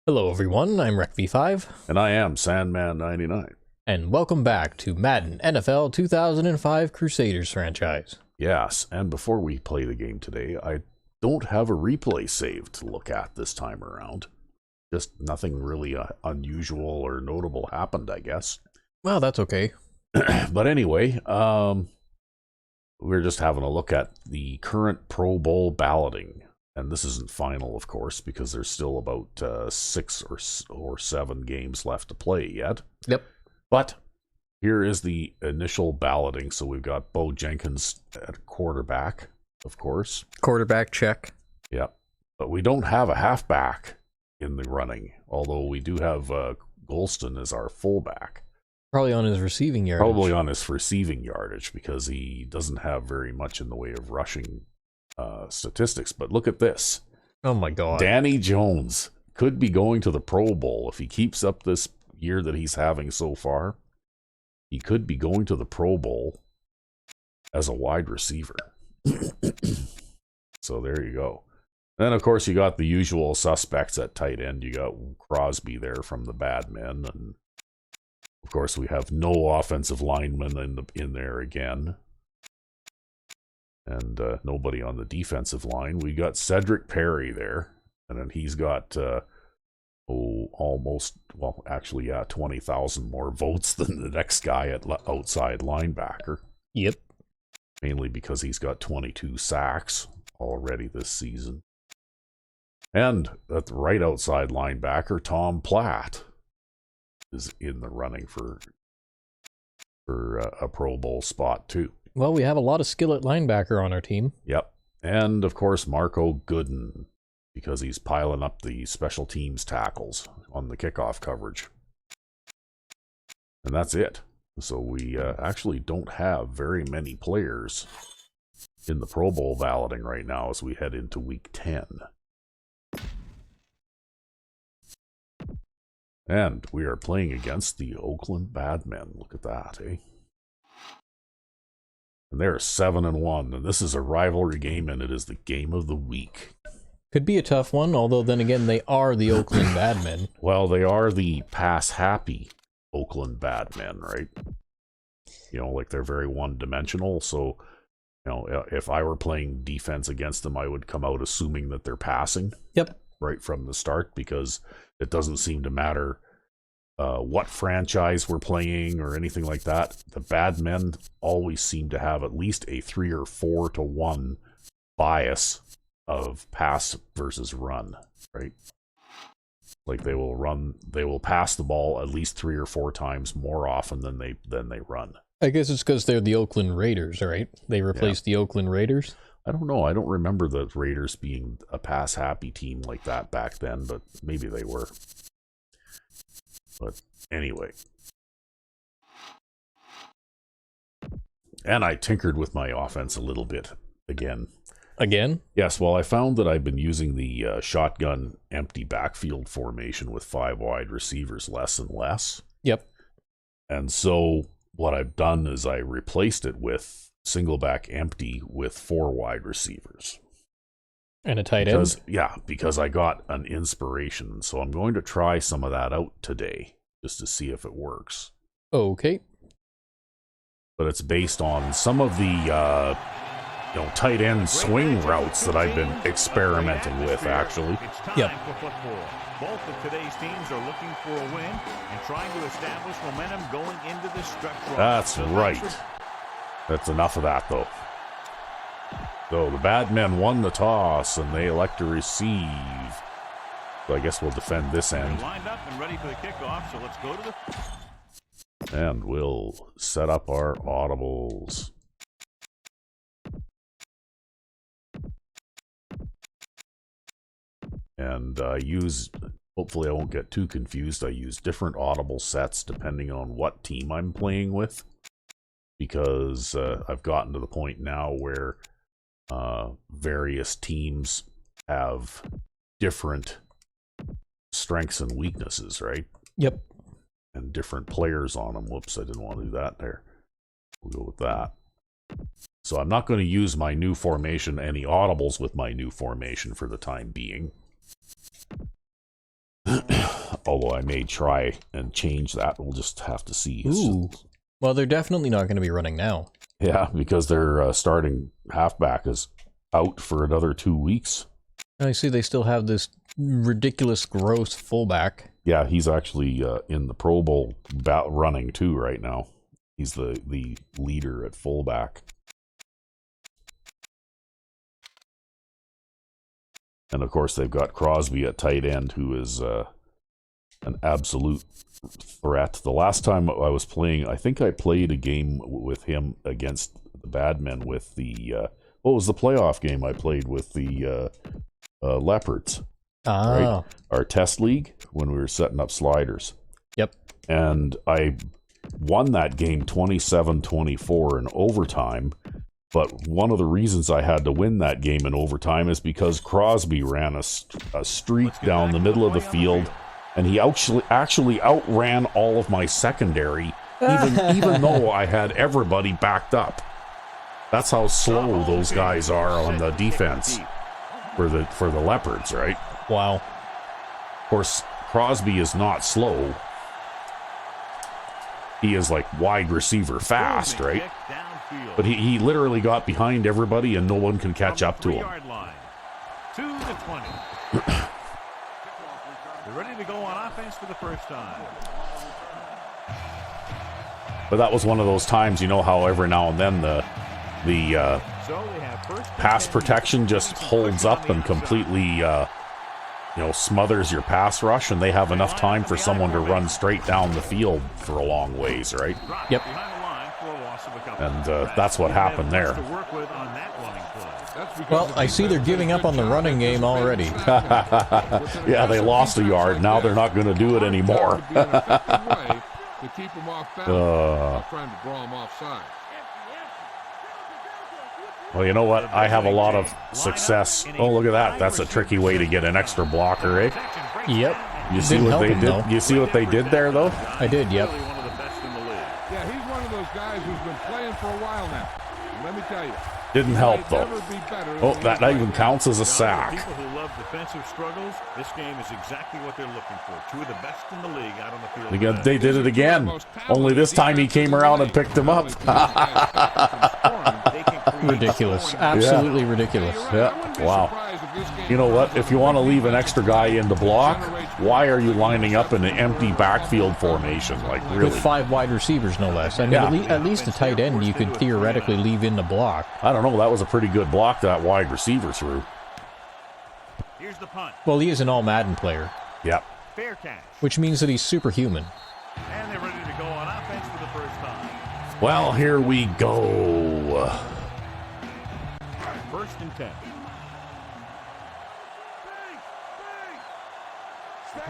Hello everyone, I'm RecV5. And I am Sandman99. And welcome back to Madden NFL 2005 Crusaders franchise. Yes, and before we play the game today, I don't have a replay save to look at this time around. Just nothing really unusual or notable happened, I guess. Well, that's okay. But anyway, we're just having a look at the current Pro Bowl balloting. And this isn't final, of course, because there's still about 6 or 7 games left to play yet. Yep. But here is the initial balloting. So we've got Bo Jenkins at quarterback, of course. Quarterback check. Yep. But we don't have a halfback in the running, although we do have Golston as our fullback. Probably on his receiving yardage. Probably on his receiving yardage, because he doesn't have very much in the way of rushing statistics. But look at this. Oh my god. Danny Jones could be going to the Pro Bowl if he keeps up this year that he's having so far. He could be going to the Pro Bowl as a wide receiver. So there you go. Then of course you got the usual suspects at tight end. You got Crosby there from the Badmen, and of course we have no offensive linemen in there again. And nobody on the defensive line. We got Cedric Perry there, and then he's got almost, well, actually, 20,000 more votes than the next guy at outside linebacker. Yep. Mainly because he's got 22 sacks already this season. And at the right outside linebacker, Tom Platt is in the running for a Pro Bowl spot too. Well, we have a lot of skill at linebacker on our team. Yep. And, of course, Marco Gooden, because he's piling up the special teams tackles on the kickoff coverage. And that's it. So we actually don't have very many players in the Pro Bowl balloting right now as we head into Week 10. And we are playing against the Oakland Badmen. Look at that, eh? And they're 7-1, and this is a rivalry game, and it is the game of the week. Could be a tough one, although then again, they are the Oakland Badmen. Well, they are the pass-happy Oakland Badmen, right? You know, like they're very one-dimensional, so, you know, if I were playing defense against them, I would come out assuming that they're passing. Yep. Right from the start, because it doesn't seem to matter what franchise we're playing or anything like that. The Badmen always seem to have at least a 3 or 4 to 1 bias of pass versus run, right? Like they will pass the ball at least 3 or 4 times more often than they run. I guess it's because they're the Oakland Raiders, right? They replaced the Oakland Raiders. I don't know. I don't remember the Raiders being a pass-happy team like that back then, but maybe they were. But anyway. And I tinkered with my offense a little bit again. Again? Yes, well, I found that I've been using the shotgun empty backfield formation with 5 wide receivers less and less. Yep. And so what I've done is I replaced it with single back empty with 4 wide receivers. And a tight end? Yeah, because I got an inspiration. So I'm going to try some of that out today just to see if it works. Okay. But it's based on some of the tight end swing routes that I've been experimenting with, actually. Yep. Both of today's teams are looking for a win and trying to establish momentum going into this stretch run. That's right. That's enough of that, though. So the Badmen won the toss, and they elect to receive. So I guess we'll defend this end. Lined up and ready for the kickoff, so let's go to the... And we'll set up our audibles. And hopefully I won't get too confused, I use different audible sets depending on what team I'm playing with. Because I've gotten to the point now where various teams have different strengths and weaknesses, right? Yep. And different players on them. Whoops, I didn't want to do that there. We'll go with that. So I'm not going to use my new formation, any audibles with my new formation for the time being. although I may try and change that. We'll just have to see. Ooh. Well, they're definitely not going to be running now. Yeah, because their starting halfback is out for another 2 weeks. I see they still have this ridiculous, gross fullback. Yeah, he's actually in the Pro Bowl running too right now. He's the leader at fullback. And of course, they've got Crosby at tight end, who is an absolute threat. The last time I was playing, I think I played a game with him against the Badmen with the... what was the playoff game I played with the Leopards? Right? Our test league, when we were setting up sliders. Yep. And I won that game 27-24 in overtime. But one of the reasons I had to win that game in overtime is because Crosby ran a streak down the middle of the field, and he actually outran all of my secondary, even though I had everybody backed up. That's how slow those guys are on the defense for the Leopards, right? Wow. Of course, Crosby is not slow. He is like wide receiver fast, right? But he literally got behind everybody and no one can catch up to him. 2 to 20. They're ready to go on offense for the first time. But that was one of those times, you know how every now and then the pass protection just holds up and completely smothers your pass rush, and they have enough time for someone to run straight down the field for a long ways, right? Yep. And that's what happened there. Well, I see they're giving up on the running game already. Yeah, they lost a yard. Now they're not going to do it anymore. Well, you know what? I have a lot of success. Oh, look at that. That's a tricky way to get an extra blocker, eh? Yep. You see what they did? You see what they did there, though? I did, yep. Yeah, he's one of those guys who's been playing for a while now. Let me tell you. Didn't help, though. Oh, that even counts as a sack. People who love defensive struggles, this game is exactly what they're looking for. 2 of the best in the league out on the field. They did it again. Only this time he came around and picked him up. Ridiculous. Absolutely ridiculous. Yeah. Wow. You know what? If you want to leave an extra guy in the block, why are you lining up in an empty backfield formation? Like, really? With 5 wide receivers, no less. I mean, at least a tight end you could theoretically leave in the block. I don't know. That was a pretty good block that wide receiver threw. Here's the punt. Well, he is an all-Madden player. Yep. Fair catch. Which means that he's superhuman. And they're ready to go on offense for the first time. Well, here we go. 1st and 10.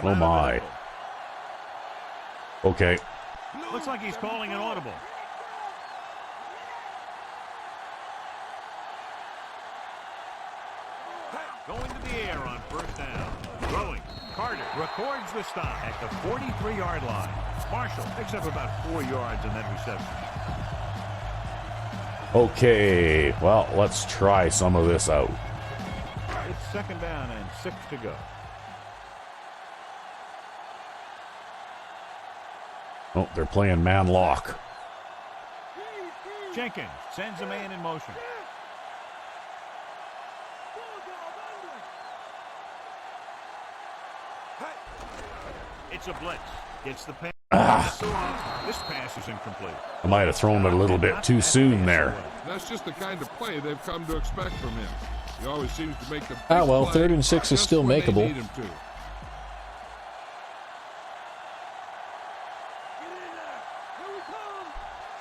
Oh, my. Okay. Looks like he's calling an audible. Going to the air on 1st down. Throwing. Carter records the stop at the 43-yard line. Marshall picks up about 4 yards on that reception. Okay. Well, let's try some of this out. It's 2nd down and 6 to go. Oh, they're playing man lock. Jenkins sends a man in motion. It's a blitz. Gets the pass. This pass is incomplete. I might have thrown it a little bit too soon there. That's just the kind of play they've come to expect from him. He always seems to make the well, 3rd and 6 is still makeable.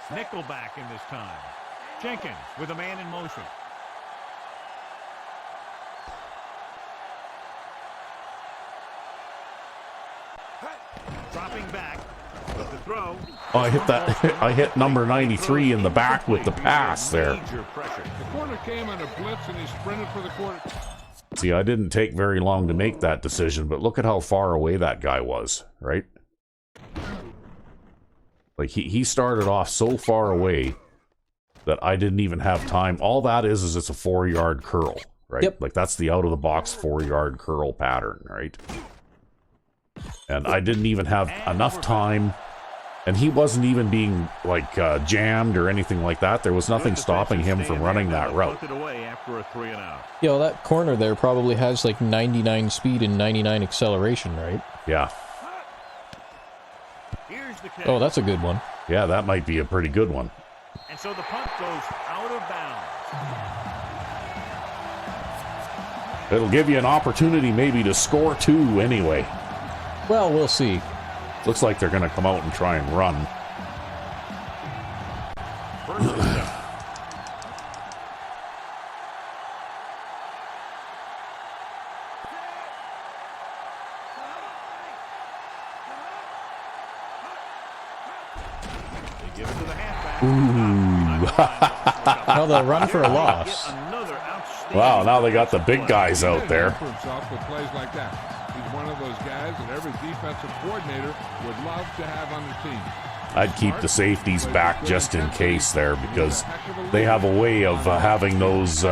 Nickelback in this time. Jenkins with a man in motion. Dropping back with the throw. Oh, I hit that. I hit number 93 in the back with the pass there. The corner came on a blitz and he sprinted for the corner. See, I didn't take very long to make that decision, but look at how far away that guy was, right? Like, he started off so far away that I didn't even have time. All that is it's a 4-yard curl, right? Yep. Like, that's the out-of-the-box 4-yard curl pattern, right? And I didn't even have enough time. And he wasn't even being, like, jammed or anything like that. There was nothing stopping him from running that route. Yeah, well, that corner there probably has, like, 99 speed and 99 acceleration, right? Yeah. Oh, that's a good one. Yeah, that might be a pretty good one. And so the punt goes out of bounds. It'll give you an opportunity maybe to score 2 anyway. Well, we'll see. Looks like they're going to come out and try and run. They give it to the halfback. No, they'll run for a loss. Wow, now they got the big guys out there. For himself with plays like that. He's one of those guys that every defensive coordinator would love to have on the team. I'd keep the safeties back just in case there because they have a way of having those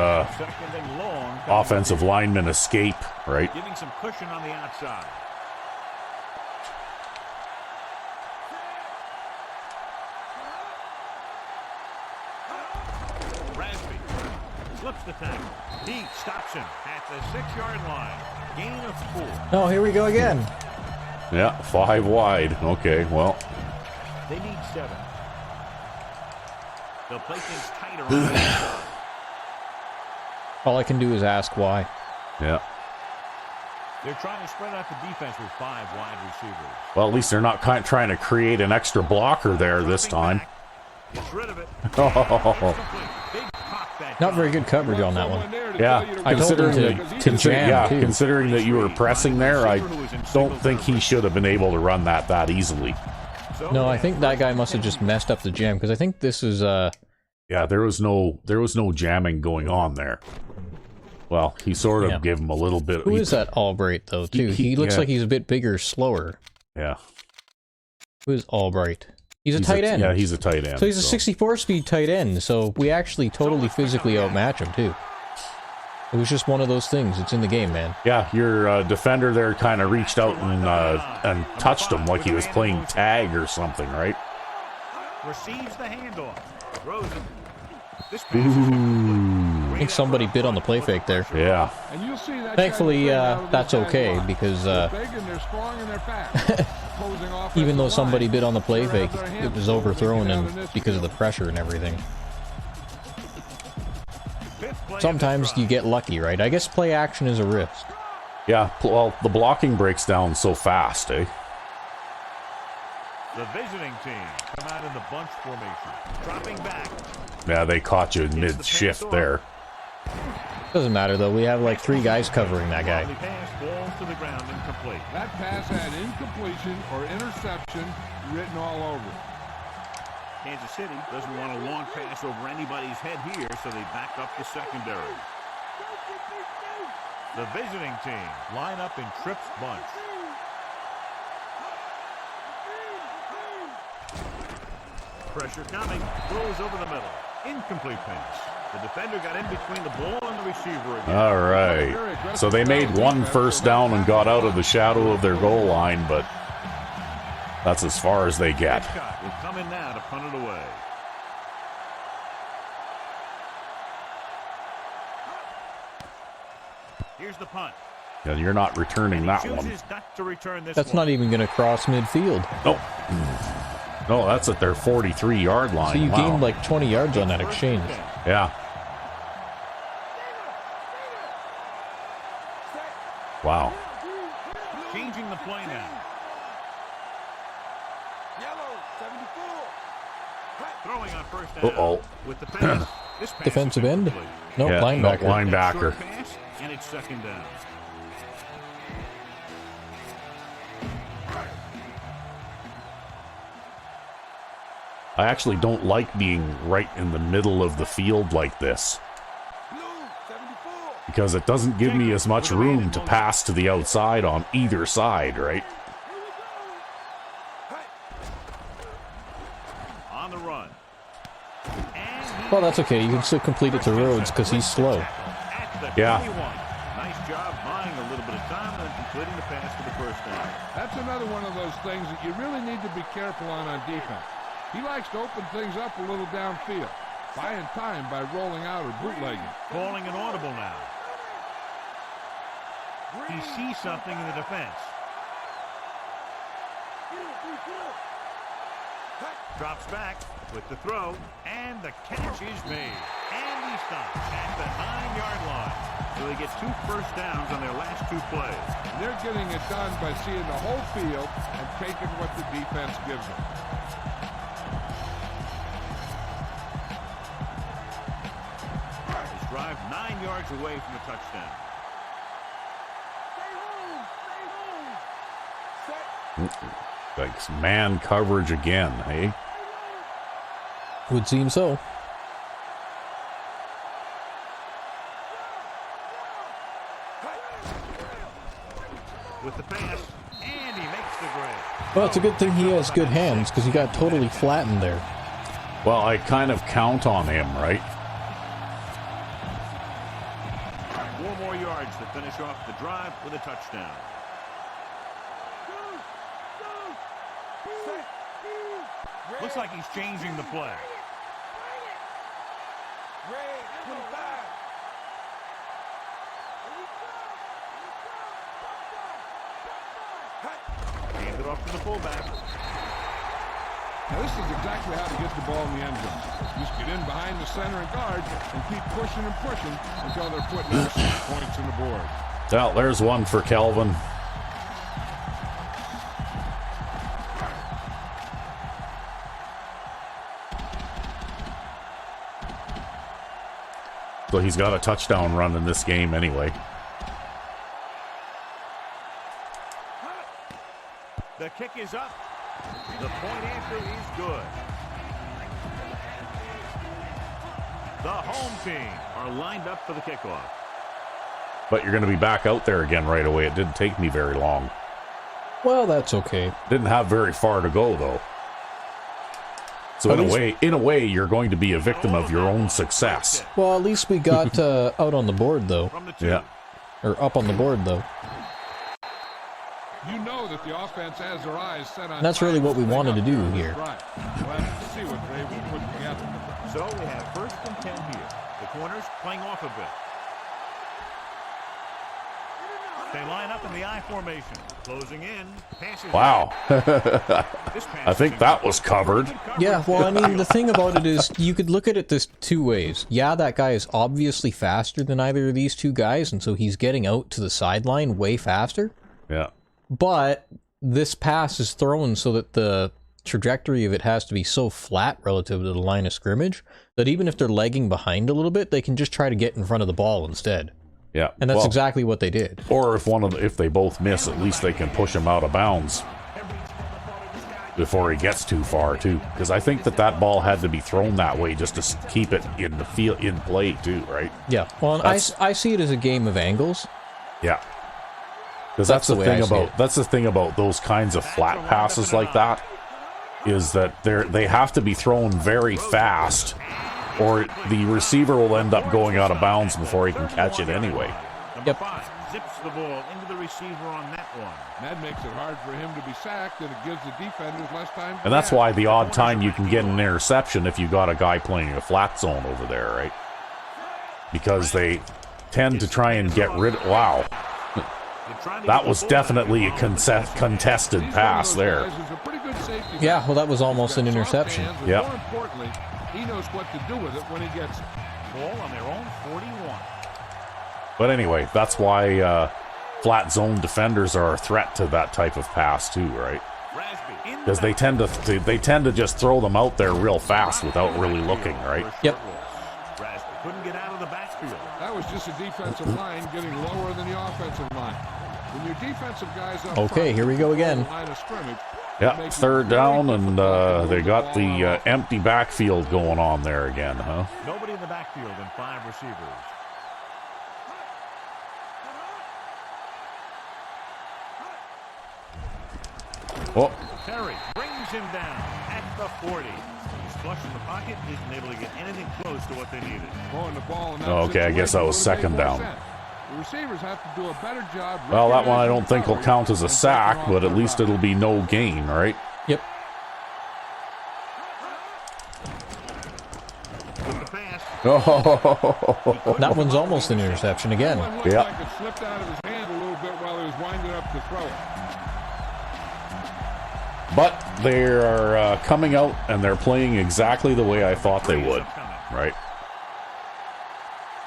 offensive linemen escape, right? Giving some cushion on the outside. Slips the tackle. He stops him at the 6-yard line. Gain of 4. Oh, here we go again. Yeah, 5 wide. Okay, well. They need 7. They'll play things tighter on the inside. All I can do is ask why. Yeah. They're trying to spread out the defense with 5 wide receivers. Well, at least they're not trying to create an extra blocker there this time. Gets rid of it. Not very good coverage on that one. Yeah, I told him to jam, too. considering that you were pressing there, I don't think he should have been able to run that easily. No, I think that guy must have just messed up the jam, because I think this is, Yeah, there was no jamming going on there. Well, he sort of gave him a little bit. Who is that Albright, though, too? He looks like he's a bit bigger, slower. Yeah. Who is Albright? He's a tight end. Yeah, he's a tight end. So he's a 64-speed tight end, so we actually totally physically outmatch him, too. It was just one of those things. It's in the game, man. Yeah, your defender there kind of reached out and touched him like he was playing tag or something, right? Receives the handoff. Throws it. This I think somebody bit on the play fake there. Yeah. Thankfully, that's okay, because even though somebody bit on the play fake, it was overthrown and because of the pressure and everything. Sometimes you get lucky, right? I guess play action is a risk. Yeah, well, the blocking breaks down so fast, eh? The visiting team come out in the bunch formation, dropping back. Yeah, they caught you mid-shift there. Doesn't matter, though. We have like 3 guys covering that guy. Falls to the ground incomplete. That pass had incompletion or interception written all over it. Kansas City doesn't want a long pass over anybody's head here, so they back up the secondary. The visiting team line up in trips bunch. Pressure coming, throws over the middle. Incomplete pass. The defender got in between the ball and the receiver again. All right. So they made 1 first down and got out of the shadow of their goal line, but that's as far as they get. Will come in now to punt it away. Here's the punt. Yeah, you're not returning that one. Not to return this That's not even going to cross midfield. Nope. No, that's at their 43-yard line. So you gained like 20 yards on that exchange. Yeah. Wow. Changing the play now. Throwing on first down. Uh-oh. With the pass. This pass Defensive end? No, Yeah, linebacker. no, linebacker. Pass, and it's second down. I actually don't like being right in the middle of the field like this, because it doesn't give me as much room to pass to the outside on either side, right? On the run. Well, that's okay. You can still complete it to Rhodes because he's slow. Yeah. Nice job buying a little bit of time and completing the pass for the first down. That's another one of those things that you really need to be careful on defense. He likes to open things up a little downfield, buying time by rolling out or bootlegging. Calling an audible now. He sees something in the defense. Drops back with the throw, and the catch is made. And he stops at the 9-yard line. So they get 2 first downs on their last 2 plays. They're getting it done by seeing the whole field and taking what the defense gives them. His drive 9 yards away from the touchdown. Like man coverage again, hey? Would seem so. With the pass, and he makes the grab. Well, it's a good thing he has good hands, because he got totally flattened there. Well, I kind of count on him, right? 4 more yards to finish off the drive with a touchdown. Looks like he's changing the play. Hand it off to the fullback. Now, this is exactly how to get the ball in the end zone. Just get in behind the center and guard and keep pushing and pushing until they're putting 6 points on the board. Well, there's one for Kelvin. So he's got a touchdown run in this game anyway. The kick is up. The point after is good. The home team are lined up for the kickoff. But you're going to be back out there again right away. It didn't take me very long. Well, that's okay. Didn't have very far to go, though. So in a way, you're going to be a victim of your own success. Well, at least we got out on the board, though. From the 2. Yeah. Or up on the board, though. You know that the offense has their eyes set on. And that's really what we wanted to do here. Right. We'll have to see what they will put together. So we have 1st and 10 here. The corners playing off a bit. They line up in the I formation. Closing in. Passes. Wow. This pass I think that was covered. Yeah, well, I mean, the thing about it is you could look at it this 2 ways. Yeah, that guy is obviously faster than either of these 2 guys, and so he's getting out to the sideline way faster. Yeah. But this pass is thrown so that the trajectory of it has to be so flat relative to the line of scrimmage that even if they're lagging behind a little bit, they can just try to get in front of the ball instead. Yeah. And that's exactly what they did. Or if they both miss, at least they can push him out of bounds before he gets too far, too. Because I think that ball had to be thrown that way just to keep it in the field, in play, too, right? Yeah. Well, and I see it as a game of angles. Yeah. Because that's the thing about those kinds of flat passes like that, is that they have to be thrown very fast, or the receiver will end up going out of bounds before he can catch it anyway. Number 5 zips the ball into the receiver on that one. That makes it hard for him to be sacked, and it gives the defenders less time. And that's why the odd time you can get an interception if you got a guy playing a flat zone over there, right? Because they tend to try and get rid of... Wow. That was definitely a contested pass there. Yeah, well, that was almost an interception. Yeah. More importantly, he knows what to do with it when he gets it. Ball on their own 41. But anyway, that's why flat zone defenders are a threat to that type of pass too, right? Because they tend to just throw them out there real fast without really looking, right? Yep. Couldn't get out of the backfield. That was just a defensive line getting lower than the offensive line. When your defensive guys up Okay, here we go again. line of scrimmage, Yeah, 3rd down, and they got the empty backfield going on there again, huh? Nobody in the backfield and 5 receivers. Oh, Perry brings him down at the 40. He's flush in the pocket, isn't able to get anything close to what they needed. throwing the ball in that okay, I guess that was situation 2nd would have down. made more sense. The receivers have to do a better job. Well, that one I don't think will recognizing count as a and sack, backing but off at their least route. it'll be no gain, right? Yep. With the pass. Oh, That one's almost an interception again. That one looked Yep. like it slipped out of his hand a little bit while he was winding up to throw it. but they're coming out and they're playing exactly the way I thought they would, right?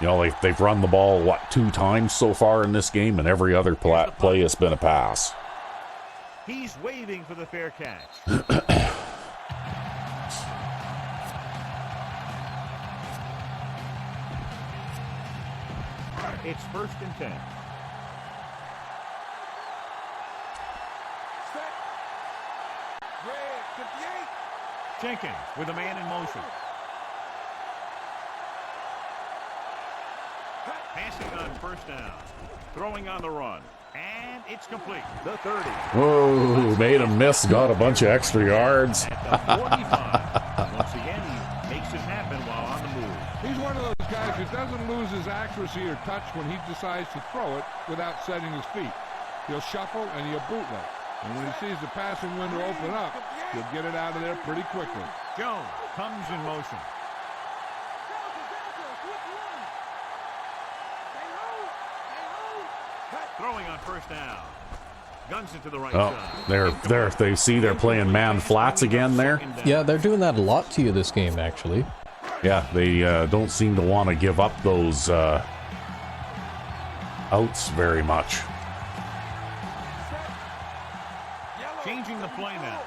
You know, they've run the ball, what, 2 times so far in this game, and every other play has been a pass. He's waiting for the fair catch. It's 1st and 10. Jenkins with a man in motion. Passing on 1st down. Throwing on the run. And it's complete. The 30. Whoa, made him miss, got a bunch of extra yards. At the 45. Once again, he makes it happen while on the move. He's one of those guys who doesn't lose his accuracy or touch when he decides to throw it without setting his feet. He'll shuffle and he'll bootleg. And when he sees the passing window open up, he'll get it out of there pretty quickly. Jones comes in motion. Throwing on 1st down. Guns it to the right side. They're playing man flats again there. Yeah, they're doing that a lot to you this game, actually. Yeah, they don't seem to want to give up those outs very much. Changing the play now.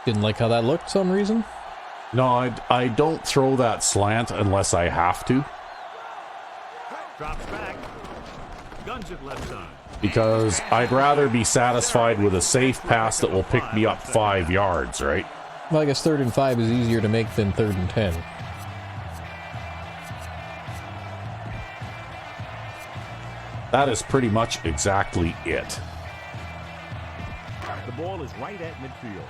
Didn't like how that looked for some reason. No, I don't throw that slant unless I have to, Drops back. Guns it left side. because I'd rather be satisfied with a safe pass that will pick me up 5 yards, right? Well, I guess 3rd and 5 is easier to make than 3rd and 10. That is pretty much exactly it. The ball is right at midfield.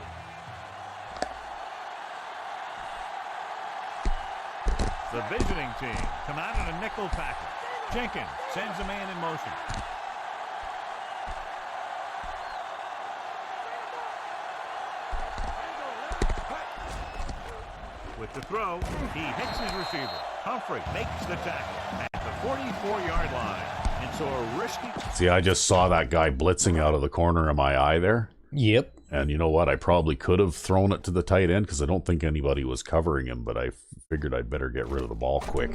The visiting team come out in a nickel package. Jenkins sends a man in motion. With the throw, he hits his receiver. Humphrey makes the tackle at the 44-yard line. And so a risky... See, I just saw that guy blitzing out of the corner of my eye there. Yep. And you know what? I probably could have thrown it to the tight end because I don't think anybody was covering him, but I figured I'd better get rid of the ball quick.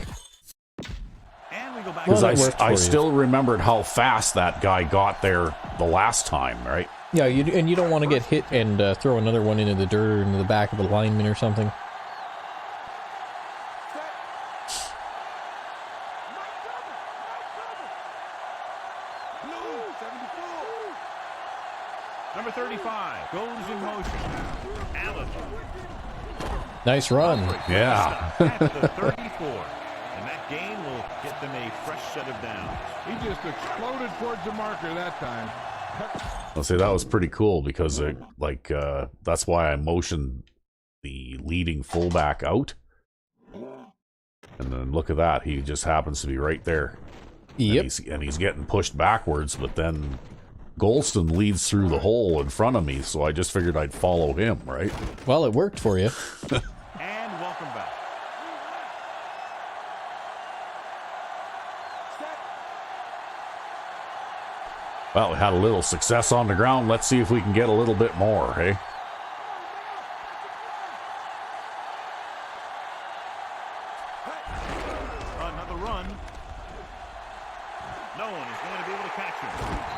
And we go back Because Well, that worked for I you. still remembered how fast that guy got there the last time, right? Yeah, and you don't want to get hit and throw another one into the dirt or into the back of a lineman or something. Number 35 goes in motion. Allen. Nice run. Yeah. At the 34. And that gain will get them a fresh set of downs. He just exploded towards the marker that time. I'll say that was pretty cool because that's why I motioned the leading fullback out. And then look at that. He just happens to be right there. Yep. And he's getting pushed backwards, but then Golston leads through the hole in front of me, so I just figured I'd follow him, right? Well, it worked for you. And welcome back. Well, we had a little success on the ground. Let's see if we can get a little bit more, hey? Another run. No one is going to be able to catch him.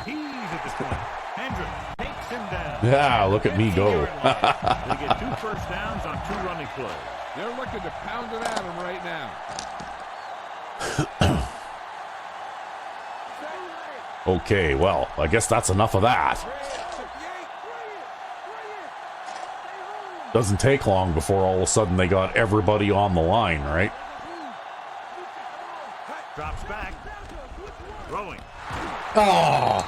He's at the 20. Hendricks takes him down. Yeah, look at me go. They get 2 first downs on 2 running plays. They're looking to pound it at him right now. Okay, well, I guess that's enough of that. Doesn't take long before all of a sudden they got everybody on the line, right? Drops back. Throwing. Oh,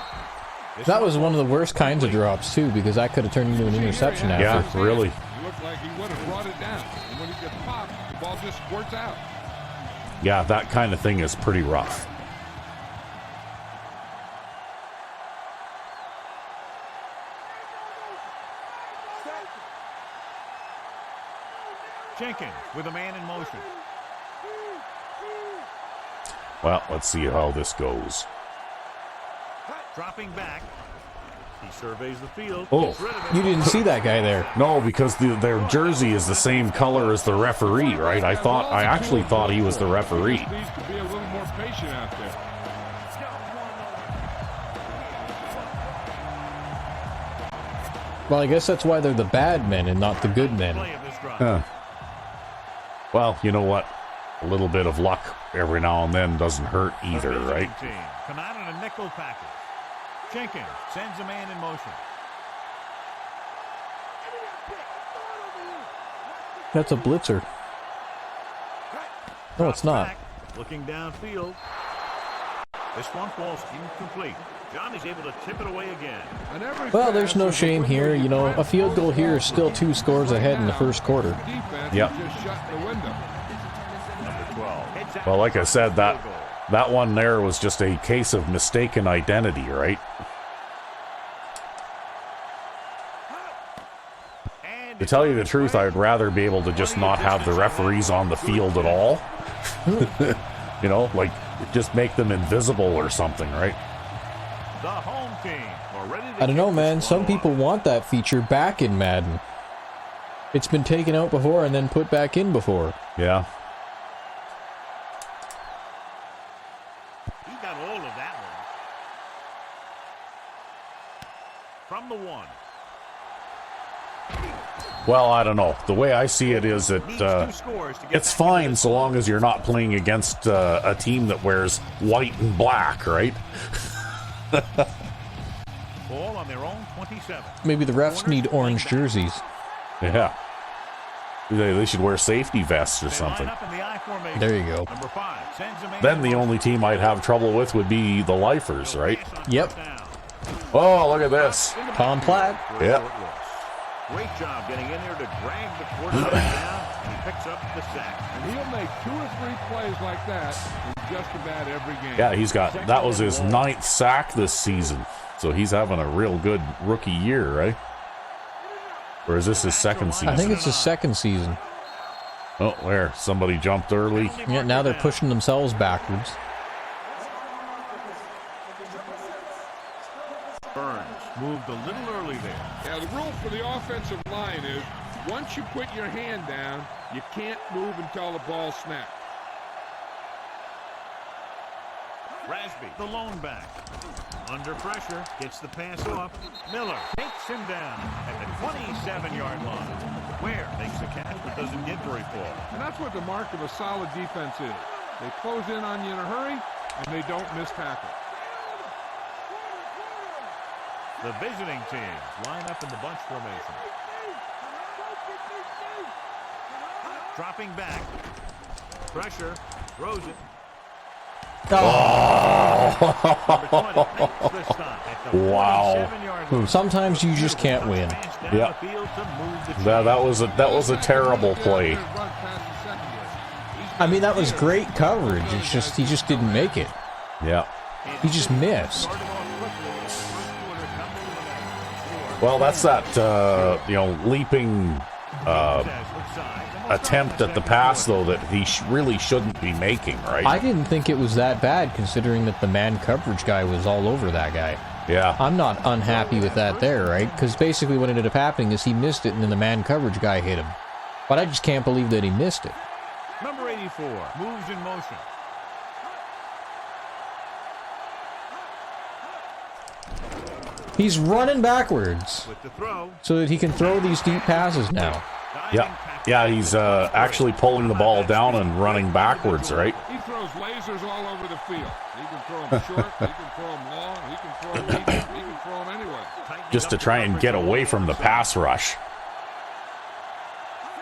that was one of the worst kinds of drops, too, because that could have turned into an interception after. Yeah, really. He looked like he would have brought it down. And when he gets popped, the ball just squirts out. Yeah, that kind of thing is pretty rough. Jenkins with a man in motion. Well, let's see how this goes. Dropping back. He surveys the field. Oh, Gets rid of it. You didn't see that guy there. No, because their jersey is the same color as the referee, right? I actually thought he was the referee. He needs to be a little more patient out there. Well, I guess that's why they're the bad men and not the good men. Play of this drive. Huh. Well, you know what? A little bit of luck every now and then doesn't hurt either, The right? visiting team come out in a nickel package. Jenkins sends a man in motion. That's a blitzer. No, it's not. Back, looking downfield. This one falls incomplete. Johnny's able to tip it away again. On every Well, pass, there's no there's a shame window here. you You know, can a field goal here is still 2 scores ahead in the first quarter. Defense Yep. is just shutting the window. Number 12. Heads out Well, like I said, field goal. that one there was just a case of mistaken identity, right? And To tell you the truth, I'd rather be able to just not have the referees on the field at all. You know, like, just make them invisible or something, right? the home team are ready to I don't know, kick man. this Some one people off. want that feature back in Madden. It's been taken out before and then put back in before. Yeah. He got all of that one. From the 1. Well, I don't know. The way I see it is that Needs 2 scores to get it's back into fine this so long as you're not playing against a team that wears white and black, right? ball on their own 27. Maybe the refs need orange jerseys. Yeah. They should wear safety vests or They something. line up in the I formation. There you go. Number 5 sends a man Then in the motion. only team I'd have trouble with would be the lifers, right? Pass on Yep. first down. Oh, look at this. In the Tom Platt. for a Yep. short loss. Great job getting in there to drag the quarterback down, and he picks up the sack. And he'll make 2 or 3 plays like that in just about every game. Yeah, that was his 9th sack this season. So he's having a real good rookie year, right? Or is this his second season? I think it's his second season. Oh, there. Somebody jumped early. Yeah, now they're pushing themselves backwards. Burns moved a little early there. Yeah, the rule for the offensive line is once you put your hand down, you can't move until the ball snaps. Rasby, the lone back. Under pressure, gets the pass off. Miller takes him down at the 27-yard line. Ware makes the catch but doesn't get very far. And that's what the mark of a solid defense is. They close in on you in a hurry, and they don't miss tackle. The visiting teams line up in the bunch formation. Dropping back. Pressure. Throws it. Number 20 makes the stop at the Wow. 47-yard line. Sometimes you just can't win. Pass down Yeah. the field to move the That was a terrible play. Run past the secondary. I mean, that was great coverage. It's just he just didn't make it. Yeah. He just missed. Started off quickly as the first quarter comes to an end. Well, that's that, leaping attempt at the pass, though, that he really shouldn't be making, right? I didn't think it was that bad considering that the man coverage guy was all over that guy. Yeah. I'm not unhappy with that there, right? Because basically what ended up happening is he missed it and then the man coverage guy hit him. But I just can't believe that he missed it. Number 84 moves in motion. He's running backwards With the throw. so that he can throw these deep passes now. Yeah, he's actually pulling the ball down and running backwards, right? He throws lasers all over the field. He can throw them short, he can throw them long, he can throw them deep, he can throw them anywhere. Just to try and get away from the pass rush.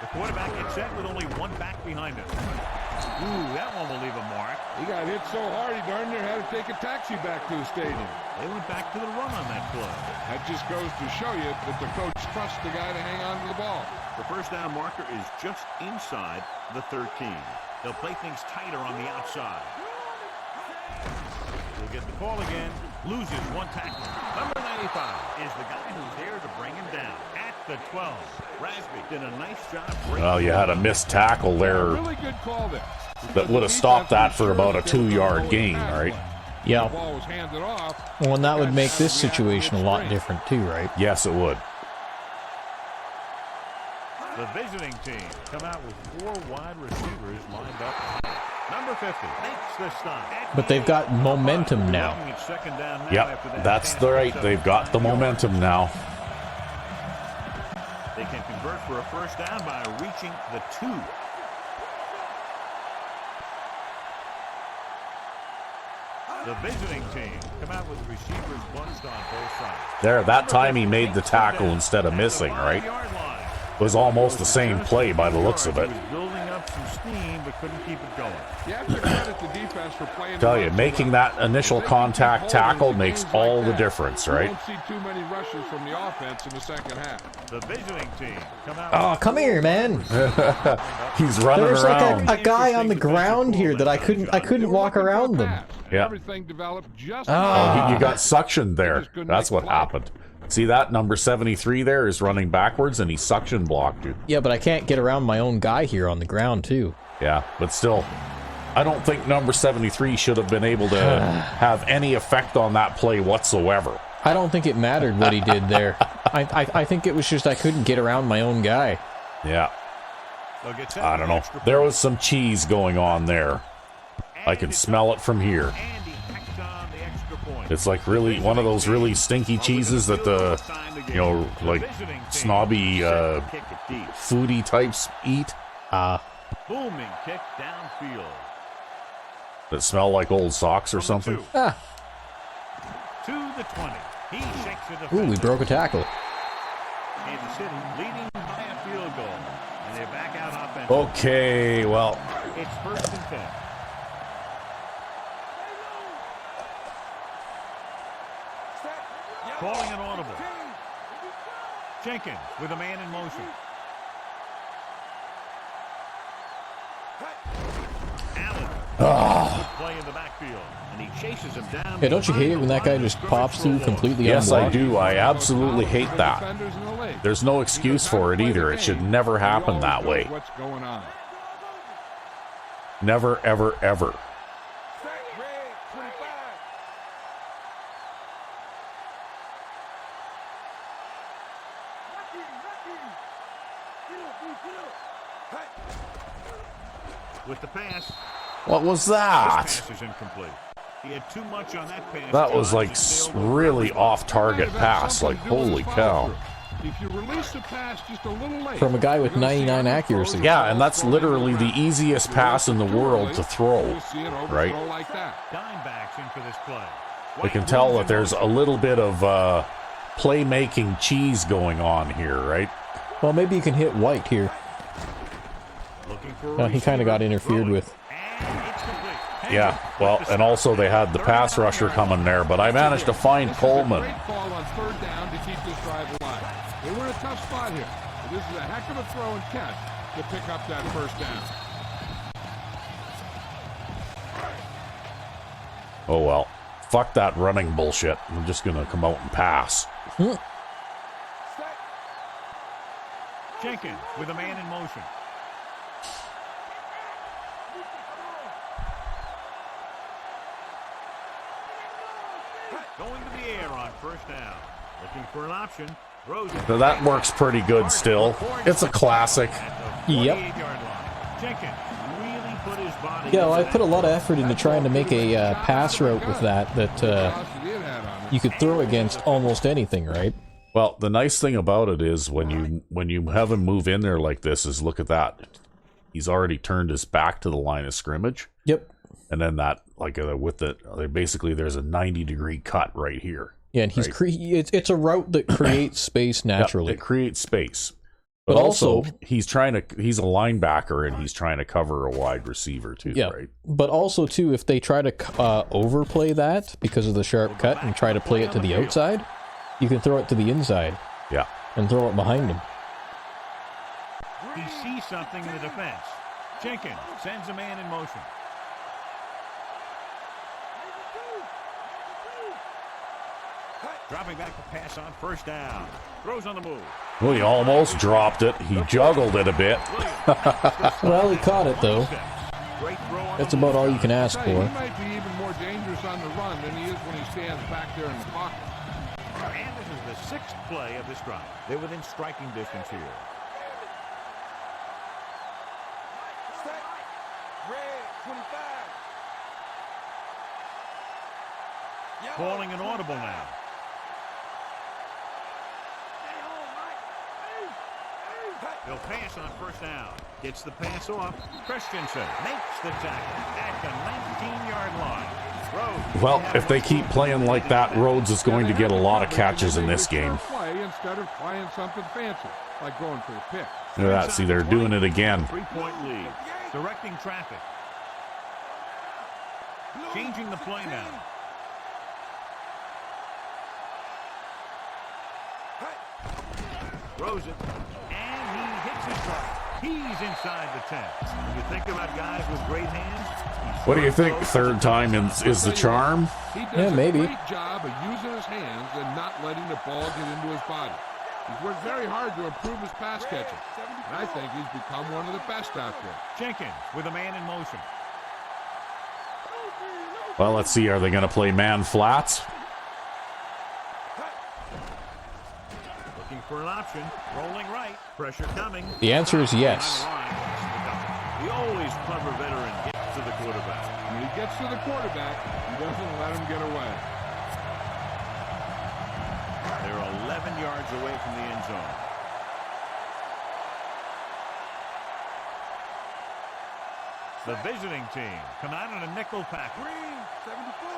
The quarterback gets set with only one back behind him. Ooh, that one will leave a mark. He got hit so hard he darn near had to take a taxi back to the stadium. They went back to the run on that play. That just goes to show you that the coach trusts the guy to hang on to the ball. The first down marker is just inside the 13. They'll play things tighter on the outside. We'll get the call again. Loses one tackle. Number 95 is the guy who's there to bring him down at the 12. Rasby did a nice job. Well, you had a missed tackle there Really good call there. that would have stopped that for about a 2-yard gain, right? Yeah. The ball was handed off. Well, and that would make this situation a lot different too, right? Yes, it would. The visiting team come out with 4 wide receivers lined up. Number 50 makes the stop. But they've got momentum now. It's second down now Yep, after that that's pass the right. interception. They've got the momentum now. They can convert for a first down by reaching the 2. The visiting team come out with receivers bunched on both sides. There, that time he made the tackle instead of missing, right? It was almost the same play by the looks of it. He was building up some steam, but couldn't keep it going. You have to credit the defense for playing. Tell you, making that initial contact tackle makes all the difference, You right? won't see too many rushes from the offense in the second half. The visiting team come out. Oh, come here, man. He's running There's around. like a guy on the ground here that I couldn't walk around them. Yeah. Everything developed just Oh, you got suctioned there. That's what happened. See that? Number 73 there is running backwards, and he suction blocked you. Yeah, but I can't get around my own guy here on the ground too. Yeah, but still, I don't think number 73 should have been able to have any effect on that play whatsoever. I don't think it mattered what he did there. I think it was just I couldn't get around my own guy. Yeah, They'll get set I for don't the know. extra There point. was some cheese going on there. I can smell it from here. And he tacked on the extra point. It's like really one of those really stinky cheeses that the, you know, like snobby Kick it deep. foodie types eat Booming kick downfield. that smell like old socks or something. Ah, To the 20. He shakes it. ooh, we broke a tackle. Kansas City leading by a field goal. And they're back out offense. Okay, well, It's 1st and 10. Calling an audible. Jenkins with a man in motion. Allen. Good play in the backfield. And he chases him down. Hey, don't you hate it when that guy just pops through completely yes, I unblocked? do. I absolutely hate that. defenders in the league. There's no excuse for it either. It should never happen that way. What's going on? Never, ever, ever. With the pass. What was This that? pass is incomplete. He had too much on that pass. That was John. like He sailed over really everybody. off-target That's pass. something Like, to do with holy his cow. follow-through. If you release the pass just a little late, From a guy with you're gonna see 99 how it accuracy. throws Yeah, the and ball that's going literally the around. easiest If you pass in the release it too world early, to throw, you'll see an overthrow right? like that. Dimebacks in for this play. You can White tell moves that in there's a motion. little bit of playmaking cheese going on here, right? Well, maybe you can hit White here. Looking for a No, he kind of got receiver. interfered Throwing. with. And it's complete. Yeah, well, and also they had the pass rusher coming there, but I managed to find This is a Coleman. great call on 3rd down to keep this drive alive. They were in a tough spot here. But this is a heck of a throw and catch to pick up that 1st down. Oh well, fuck that running bullshit. I'm just gonna come out and pass. Jenkins with a man in motion. Going to the air on 1st down. Looking for an option. Throws it. So that works pretty good still. It's a classic. At the Yep. 48-yard line. Jenkins really put his body. Yeah, well, I into put a that. lot of effort into trying to make a pass route with that you could throw against almost anything, right? Well, the nice thing about it is when you have him move in there like this is look at that. He's already turned his back to the line of scrimmage, Yep. and then that like with the basically there's a 90-degree cut right here. Yeah, and he's Right. it's a route that creates space naturally. Yep, it creates space. But But also, also- he's a linebacker and he's trying to cover a wide receiver too, Yeah, right? but also too, if they try to overplay that because of the sharp cut and try to play it to the outside, you can throw it to the inside Yeah. and throw it behind him. He sees something in the defense. Jenkins sends a man in motion. Dropping back to pass on first down. Throws on the move. Well, he almost dropped it. He juggled it a bit. Well, he caught it, though. Great throw on That's the about move. all you can ask He for. might be even more dangerous on the run than he is when he stands back there in the pocket. And this is the 6th play of this drive. They're within striking distance here. Calling an audible now. They'll pass on first down. Gets the pass off. Christensen makes the tackle at the 19-yard line. Rhodes. Well, if they keep playing like that, Rhodes is going to get a lot of catches in this game. Play instead of playing something fancy, like going for the pick. Look at that. See, they're doing it again. 3-point lead. Directing traffic. Changing the play now. Throws it, and he hits his target. He's inside the 10. When you think about guys with great hands, What do you think? Third time is the charm? He does Yeah, maybe. a great job of using his hands and not letting the ball get into his body. He's worked very hard to improve his pass catching, and I think he's become one of the best out there. Jenkins with a man in motion. Well, let's see. Are they going to play man flats? Looking for an option. Rolling right. Pressure coming. The answer is yes. The always clever veteran gets to the quarterback. When he gets to the quarterback, he doesn't let him get away. They're 11 yards away from the end zone. The visiting team come out in a nickel package. Green, 74.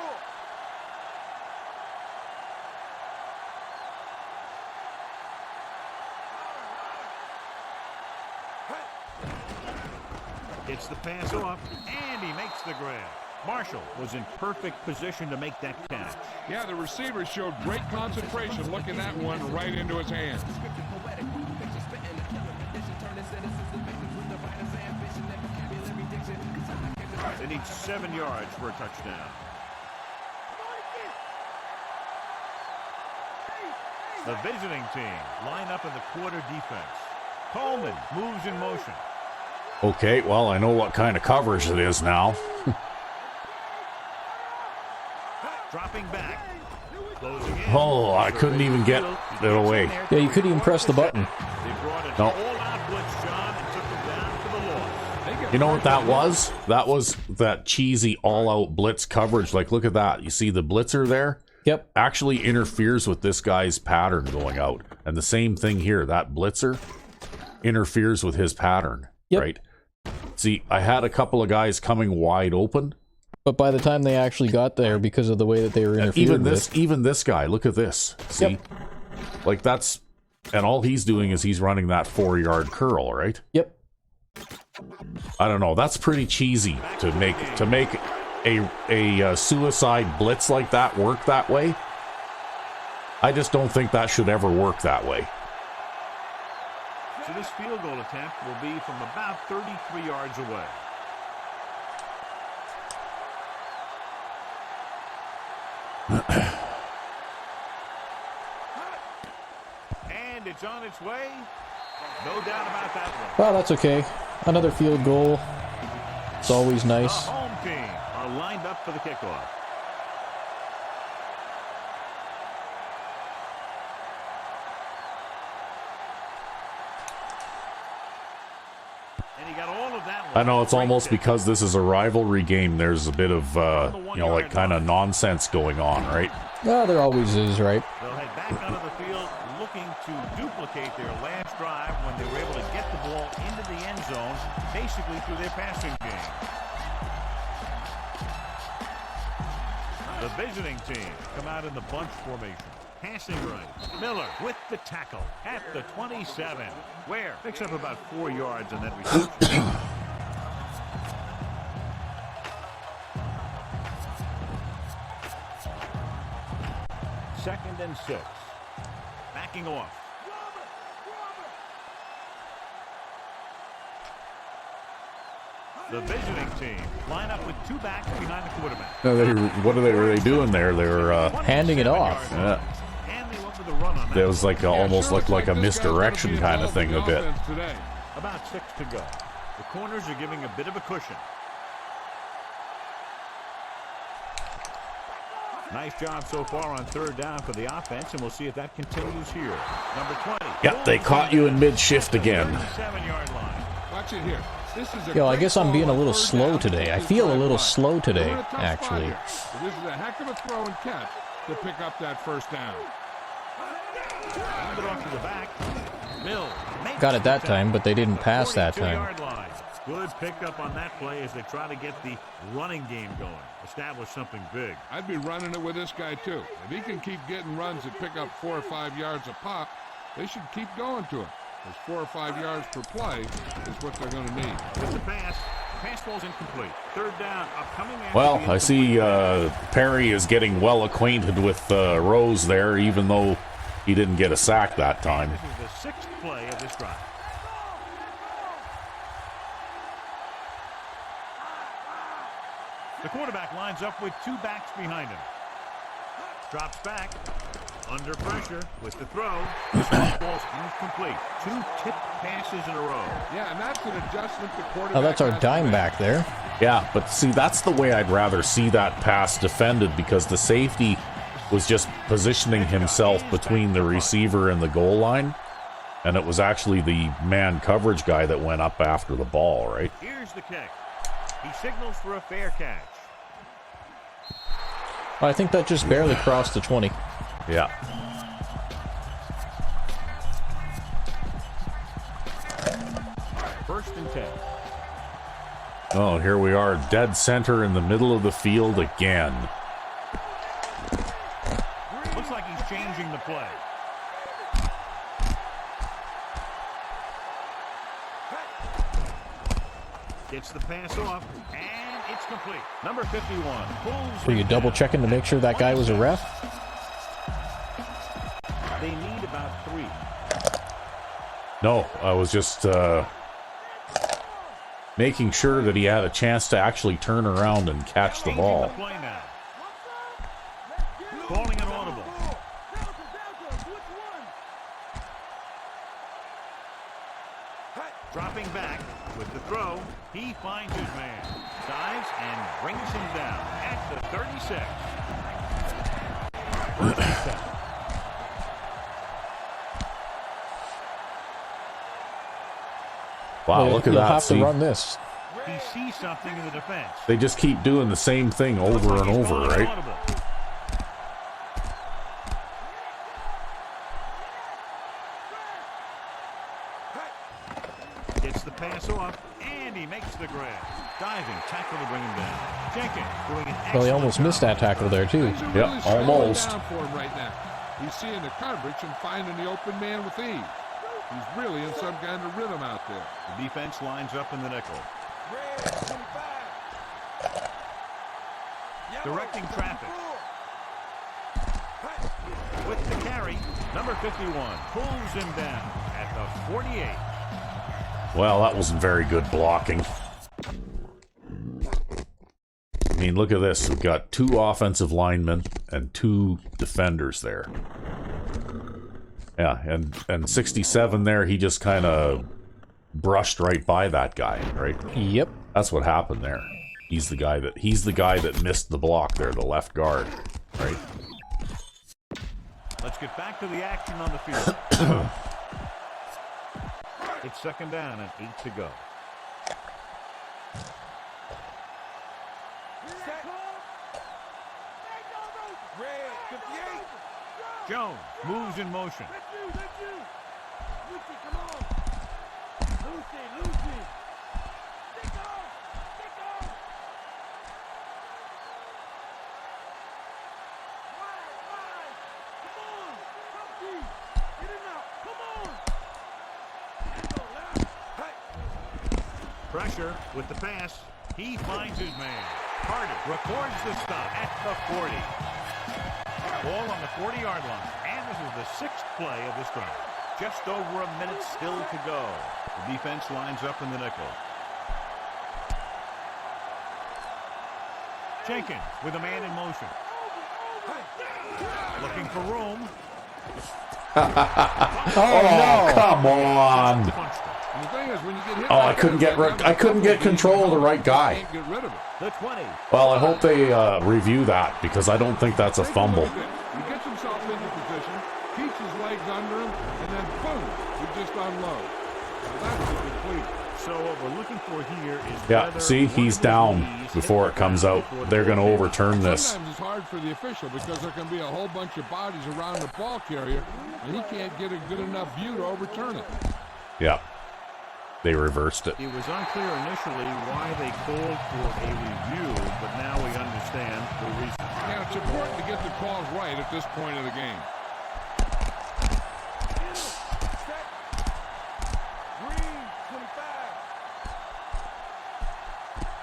Gets the pass off, and he makes the grab. Marshall was in perfect position to make that catch. Yeah, the receiver showed great concentration looking that one right into his hands. They need 7 yards for a touchdown. The visiting team line up in the quarter defense. Coleman moves in motion. Okay, well, I know what kind of coverage it is now. Dropping back. Closing in. Oh, I couldn't even get it away. Yeah, you couldn't even press the button. They brought an No. all-out blitz, John, and took him down for the loss. You know what that was? That was that cheesy all-out blitz coverage. Like, look at that. You see the blitzer there? Yep. Actually interferes with this guy's pattern going out. And the same thing here. That blitzer interferes with his pattern. Yep. Right? See, I had a couple of guys coming wide open. But by the time they actually got there, because of the way that they were interfered Even this guy, look at this. See? Yep. Like that's, and all he's doing is he's running that 4-yard curl, right? Yep. I don't know. That's pretty cheesy to make a suicide blitz like that work that way. I just don't think that should ever work that way. So this field goal attempt will be from about 33 yards away. And it's on its way. No doubt about that one. Well, that's okay. Another field goal. It's always nice. The home team are lined up for the kickoff. And he got all of that one. I know it's Great almost kick. because this is a rivalry game. There's a bit of, like kind of nonsense going on, right? Well, there always is, right? They'll head back onto the field looking to duplicate their last drive when they were able to get the ball into the end zone, basically through their passing game. The visiting team come out in the bunch formation. Passing right. Miller with the tackle at the 27. Ware picks up about 4 yards on that reception. Second and 6. Backing off. The visiting team line up with 2 backs behind the quarterback. What were they doing there? They were handing it off. yeah. And they went for the run on that. It was like almost looked like a misdirection kind of thing a bit. About 6 to go. The corners are giving a bit of a cushion. Nice job so far on 3rd down for the offense, and we'll see if that continues here. Number 20. Yep, they caught you in mid-shift again. 7-yard line. Watch it here. This is a Yo, I guess I'm being a little great slow ball today. I on feel a third little down. slow today, They're in a tough spot actually. here. But this is a heck of a throw and catch to pick up that 1st down. Hand it off to the back. Mills makes Got it that the time, but they didn't pass that time. 42-yard line. Good pickup on that play as they try to get the running game going. Establish something big. I'd be running it with this guy, too. If he can keep getting runs that pick up 4 or 5 yards a pop, they should keep going to him. Because 4 or 5 yards per play is what they're going to need. With the pass. Pass ball's incomplete. 3rd down upcoming. Well, I see Perry is getting well acquainted with Rose there, even though he didn't get a sack that time. This is the 6th play of this drive. The quarterback lines up with 2 backs behind him. Drops back. Under pressure with the throw. This ball's incomplete. 2 tipped passes in a row. Yeah, and that's an adjustment the quarterback. Oh, that's our has to dime make. back there. Yeah, but see, that's the way I'd rather see that pass defended, because the safety was just positioning himself between the receiver and the goal line, and it was actually the man coverage guy that went up after the ball, right? Here's the kick. He signals for a fair catch. I think that just barely crossed the 20. Yeah. First and 10. Oh, here we are, dead center in the middle of the field again. Looks like he's changing the play. Gets the pass off, and it's complete. Number 51 pulls. Were you double checking to make sure that guy was a ref? They need about 3. No, I was just making sure that he had a chance to actually turn around and catch the ball. Changing the play now. Calling an audible. Dropping back with the throw. He finds his man. Dives and brings him down at the 36. First and 10. Wow, Well, look at you'll that. have See, to run this. He sees something in the defense. they just keep doing the same thing over and over, right? Gets the pass off, and he makes the grab. Diving tackle to bring him down. Jenkins doing an Well, he excellent almost missed job. that tackle there, too. Things are Yep, really slowing almost. down for him right now. He's seeing the coverage and finding the open man with ease. He's really in some kind of rhythm out there. The defense lines up in the nickel. Directing traffic. With the carry, number 51 pulls him down at the 48. Well, that wasn't very good blocking. I mean, look at this. We've got 2 offensive linemen and 2 defenders there. Yeah, and 67 there, he just kind of brushed right by that guy, right? Yep. That's what happened there. He's the guy that missed the block there, the left guard, right? Let's get back to the action on the field. It's 2nd down and 8 to go. Jones moves in motion. Pressure with the pass. He finds his man. Carter records the stop at the 40. Ball on the 40-yard line. And this is the 6th play of this drive. Just over a minute still to go. The defense lines up in the nickel. Jenkins with a man in motion. Looking for room. Oh, come on. And the thing is, when you get hit, Oh, I couldn't get control of the right guy. Can't get rid of it. The 20. Well, I hope they review that, because I don't think that's a fumble. He gets himself into position, keeps his legs under him, and then boom, he just unloads. So that's a complete. So what we're looking for here is Yeah, see, he's down before it comes out. They're going to overturn this. Sometimes it's hard for the official because there can be a whole bunch of bodies around the ball carrier, and he can't get a good enough view to overturn it. Yeah, they reversed it. It was unclear initially why they called for a review, but now we understand the reason. Yeah, it's important to get the calls right at this point of the game.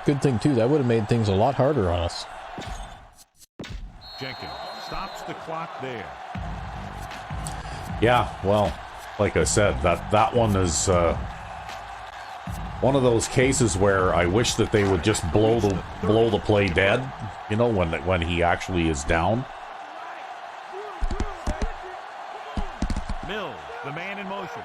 Good thing, too. That would have made things a lot harder on us. Jenkins stops the clock there. Yeah, well, like I said, that one is one of those cases where I wish that they would just blow the play dead, you know, when he actually is down. Mills, the man in motion.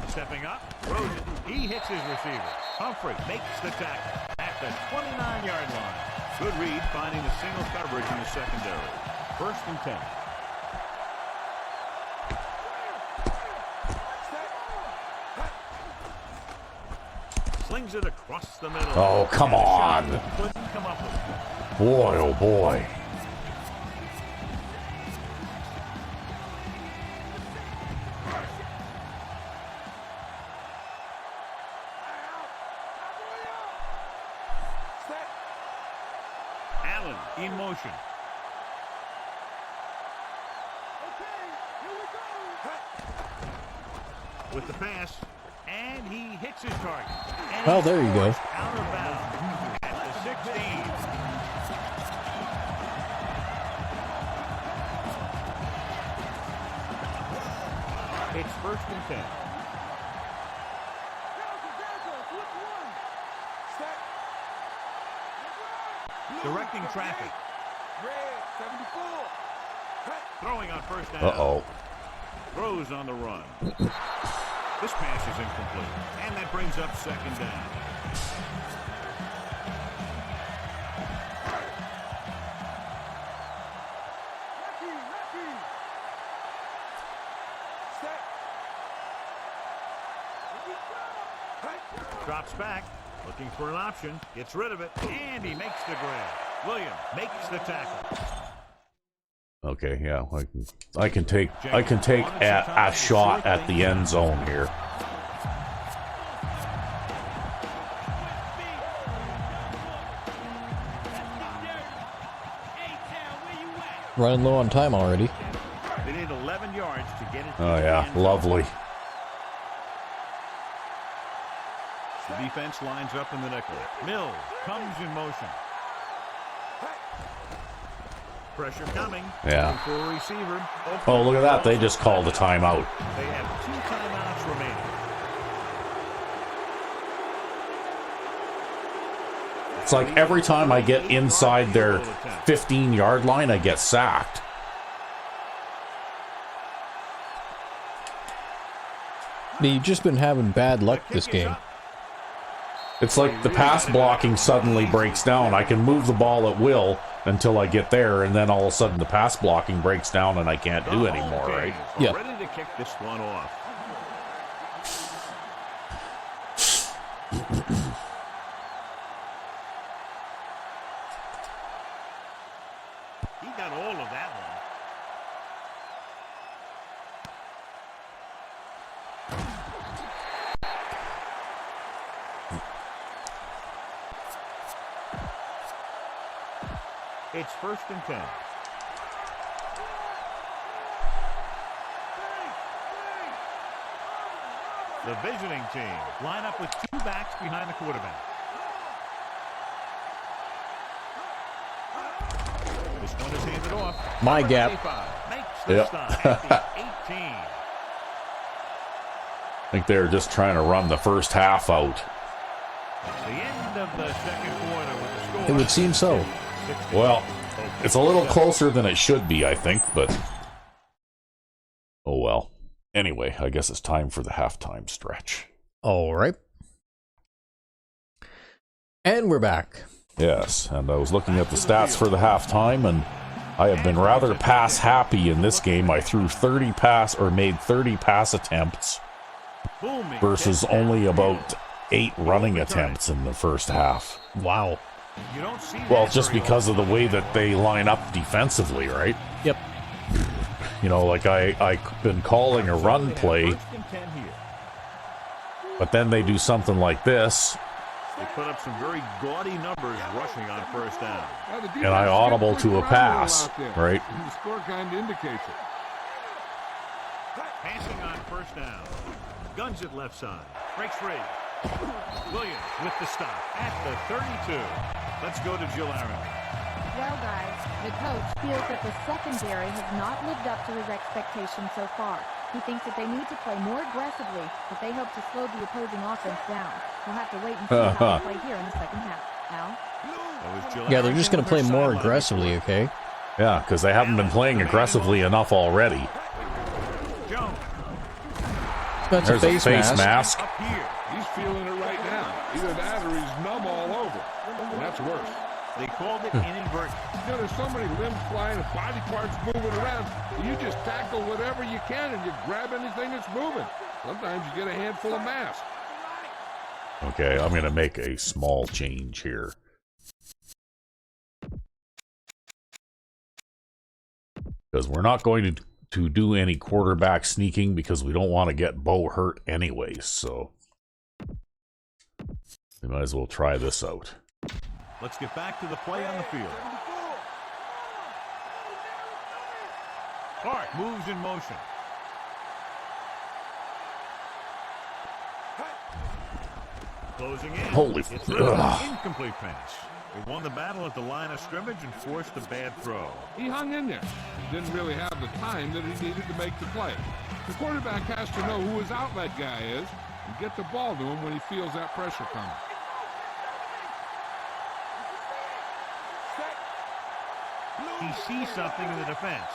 Stepping up, throws it. He hits his receiver. Humphrey makes the tackle at the 29-yard line. Good read, finding a single coverage in the secondary. 1st and 10. Slings it across the middle. Oh, come on. Couldn't come up with it. Boy, oh boy. Allen in motion. With the pass, and he hits his target. And Well, there you go. out of bounds at the 16. It's 1st and 10. Directing traffic. Throwing on 1st down. Uh-oh. Throws on the run. This pass is incomplete. And that brings up 2nd down. Drops back. Looking for an option. Gets rid of it. And he makes the grab. Williams makes the tackle. Okay, yeah, I can take a shot at the end zone here. Running low on time already. They need 11 yards to get it. Oh yeah, lovely. The defense lines up in the nickel. Mills comes in motion. Pressure coming. Yeah. For a receiver. Oh, look at that. They just called a timeout. They have 2 timeouts remaining. It's like every time I get inside their 15-yard line, I get sacked. You've just been having bad luck this game. It's like the pass blocking suddenly breaks down. I can move the ball at will until I get there, and then all of a sudden the pass blocking breaks down and I can't do anymore, right? Yeah. Ready to kick this one off. He got all of that one. It's 1st and 10. The visiting team line up with 2 backs behind the quarterback. This one is handed off. My gap. 35 makes the Yep. stop at the 18. I think they're just trying to run the first half out. The end of the second quarter with the score. It would seem so. Well, it's a little closer than it should be, I think, but oh well. Anyway, I guess it's time for the halftime stretch. All right. And we're back. Yes, and I was looking at the stats for the halftime, and I have been rather pass happy in this game. I threw 30 pass or made 30 pass attempts versus only about 8 running attempts in the first half. Wow. Well, just because of the way that they line up defensively, right? Yep. You know, like I've been calling a run play, but then they do something like this. They put up some very gaudy numbers rushing on first down. And I audible to a pass, right? The score kind of indicates it. Passing on first down. Guns at left side. Breaks free. Williams with the stop at the 32. Let's go to Jill Aaron. Well, guys, the coach feels that the secondary has not lived up to his expectations so far. He thinks that they need to play more aggressively if they hope to slow the opposing offense down. We'll have to wait and see how they play here in the second half. Al? Yeah, they're just going to play more aggressively, okay? Yeah, because they haven't been playing aggressively enough already. That's There's a face mask. Up here. He's feeling it right now. Either that or he's numb all over. And that's worse. They called it inadvertent. You know, there's so many limbs flying and body parts moving around. You just tackle whatever you can and you grab anything that's moving. Sometimes you get a handful of mass. Okay, I'm going to make a small change here. Because we're not going to do any quarterback sneaking because we don't want to get Bo hurt anyways, so we might as well try this out. Let's get back to the play on the field. Clark moves in motion. Closing in. Holy it's incomplete pass. They won the battle at the line of scrimmage and forced a bad throw. He hung in there. He didn't really have the time that he needed to make the play. The quarterback has to know who his outlet guy is and get the ball to him when he feels that pressure coming. He sees something in the defense.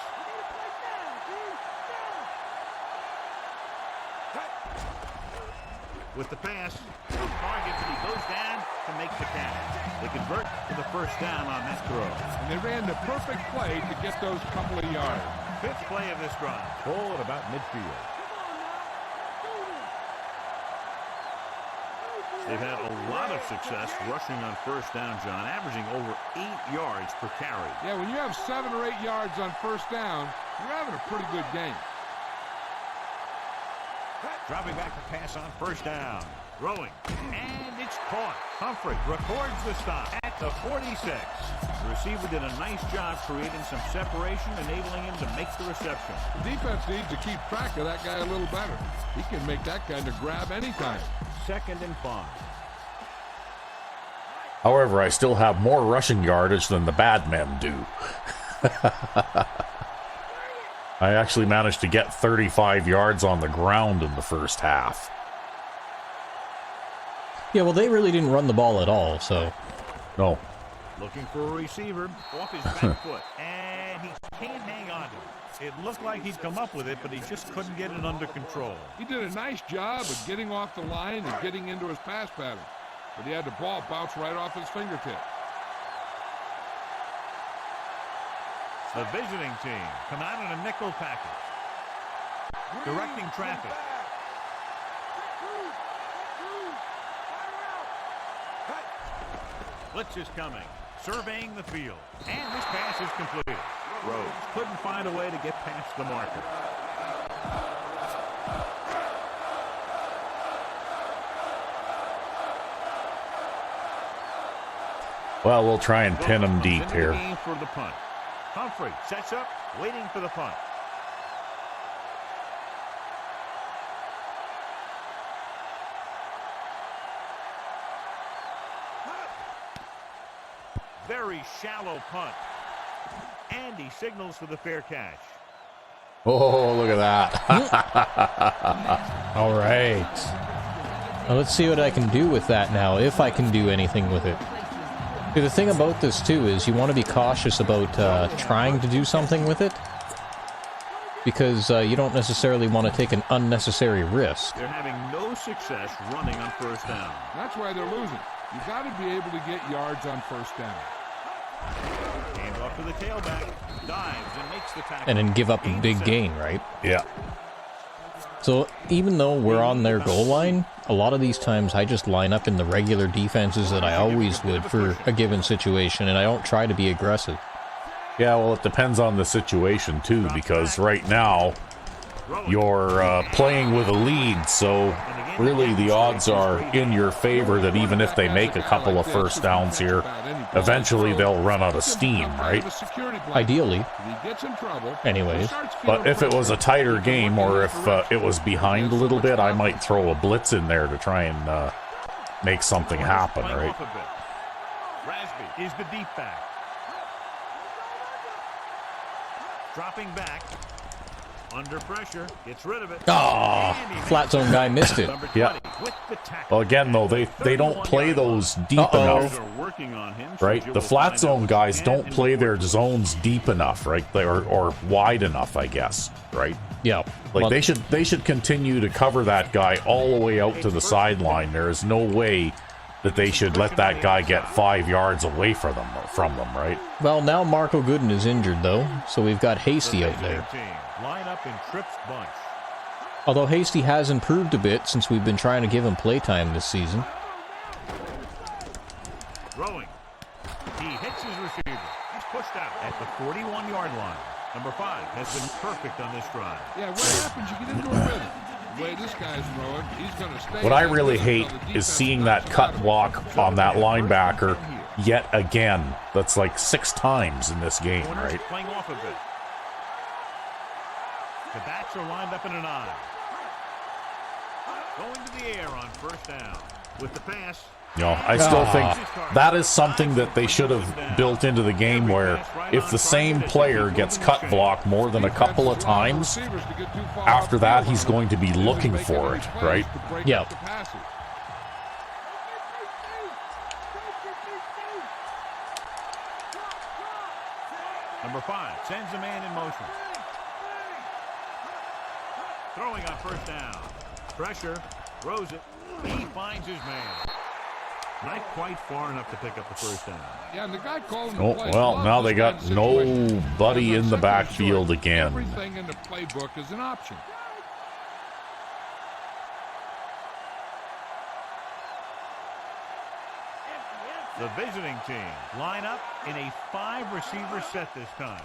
With the pass, targets and he goes down to make the catch. They convert to the first down on that throw. And they ran the perfect play to get those couple of yards. Fifth play of this drive. Ball at about midfield. They've had a lot of success rushing on first down, John, averaging over 8 yards per carry. Yeah, when you have 7 or 8 yards on first down, you're having a pretty good game. Dropping back to pass on first down. Throwing. And it's caught. Humphrey records the stop at the 46. The receiver did a nice job creating some separation, enabling him to make the reception. The defense needs to keep track of that guy a little better. He can make that kind of grab anytime. 2nd and 5. However, I still have more rushing yardage than the Badmen do. I actually managed to get 35 yards on the ground in the first half. Yeah, well, they really didn't run the ball at all, so. No. Looking for a receiver off his back foot, and he can't hang on to it. It looked like he'd come up with it, but he just couldn't get it under control. He did a nice job of getting off the line and getting into his pass pattern, but he had the ball bounce right off his fingertips. The visiting team come out in a nickel package, directing traffic. Blitz is coming, surveying the field, and this pass is completed. Rhodes couldn't find a way to get past the marker. Well, we'll try and pin him deep here. Game for the punt. Humphrey sets up, waiting for the punt. Very shallow punt. And he signals for the fair catch. Oh, look at that. All right. Well, let's see what I can do with that now, if I can do anything with it. See, the thing about this, too, is you want to be cautious about trying to do something with it, because you don't necessarily want to take an unnecessary risk. They're having no success running on first down. That's why they're losing. You've got to be able to get yards on first down. Hands off to the tailback. Dives and makes the tackle. And then give up a big gain, right? Yeah. So even though we're on their goal line, a lot of these times I just line up in the regular defenses that I always would for a given situation, and I don't try to be aggressive. Yeah, well, it depends on the situation, too, because right now you're playing with a lead, so really the odds are in your favor that even if they make a couple of first downs here, eventually they'll run out of steam, right? Ideally. Anyways. But if it was a tighter game, or if it was behind a little bit, I might throw a blitz in there to try and make something happen, right? Rasby is the deep back. Dropping back. Under pressure, gets rid of it. Oh, flat zone guy missed it. Yeah. Well, again, though, they don't play those deep enough, right? The flat zone guys don't play their zones deep enough, right? Or wide enough, I guess, right? Yeah. Like they should continue to cover that guy all the way out to the sideline. There is no way that they should let that guy get 5 yards away from them, right? Well, now Marco Gooden is injured, though, so we've got Hasty out there. Line up in Tripp's bunch. Although Hasty has improved a bit since we've been trying to give him playtime this season. Throwing. He hits his receiver. He's pushed out at the 41-yard line. Number 5 has been perfect on this drive. Yeah, what happens? You get into a rhythm. The way this guy's throwing, he's going to stay. What I really hate is seeing that cut block on that linebacker yet again. That's like 6 times in this game, right? Playing off a bit. The backs are lined up in an eye. Going to the air on first down. With the pass. You know, I still think that is something that they should have built into the game, where if the same player gets cut blocked more than a couple of times, after that he's going to be looking for it, right? Yeah. Number 5 sends a man in motion. Throwing on first down. Pressure. Throws it. He finds his man. Not quite far enough to pick up the first down. Yeah, and the guy called him. Oh, well, now they got nobody in the backfield again. Everything in the playbook is an option. The visiting team line up in a 5-receiver set this time.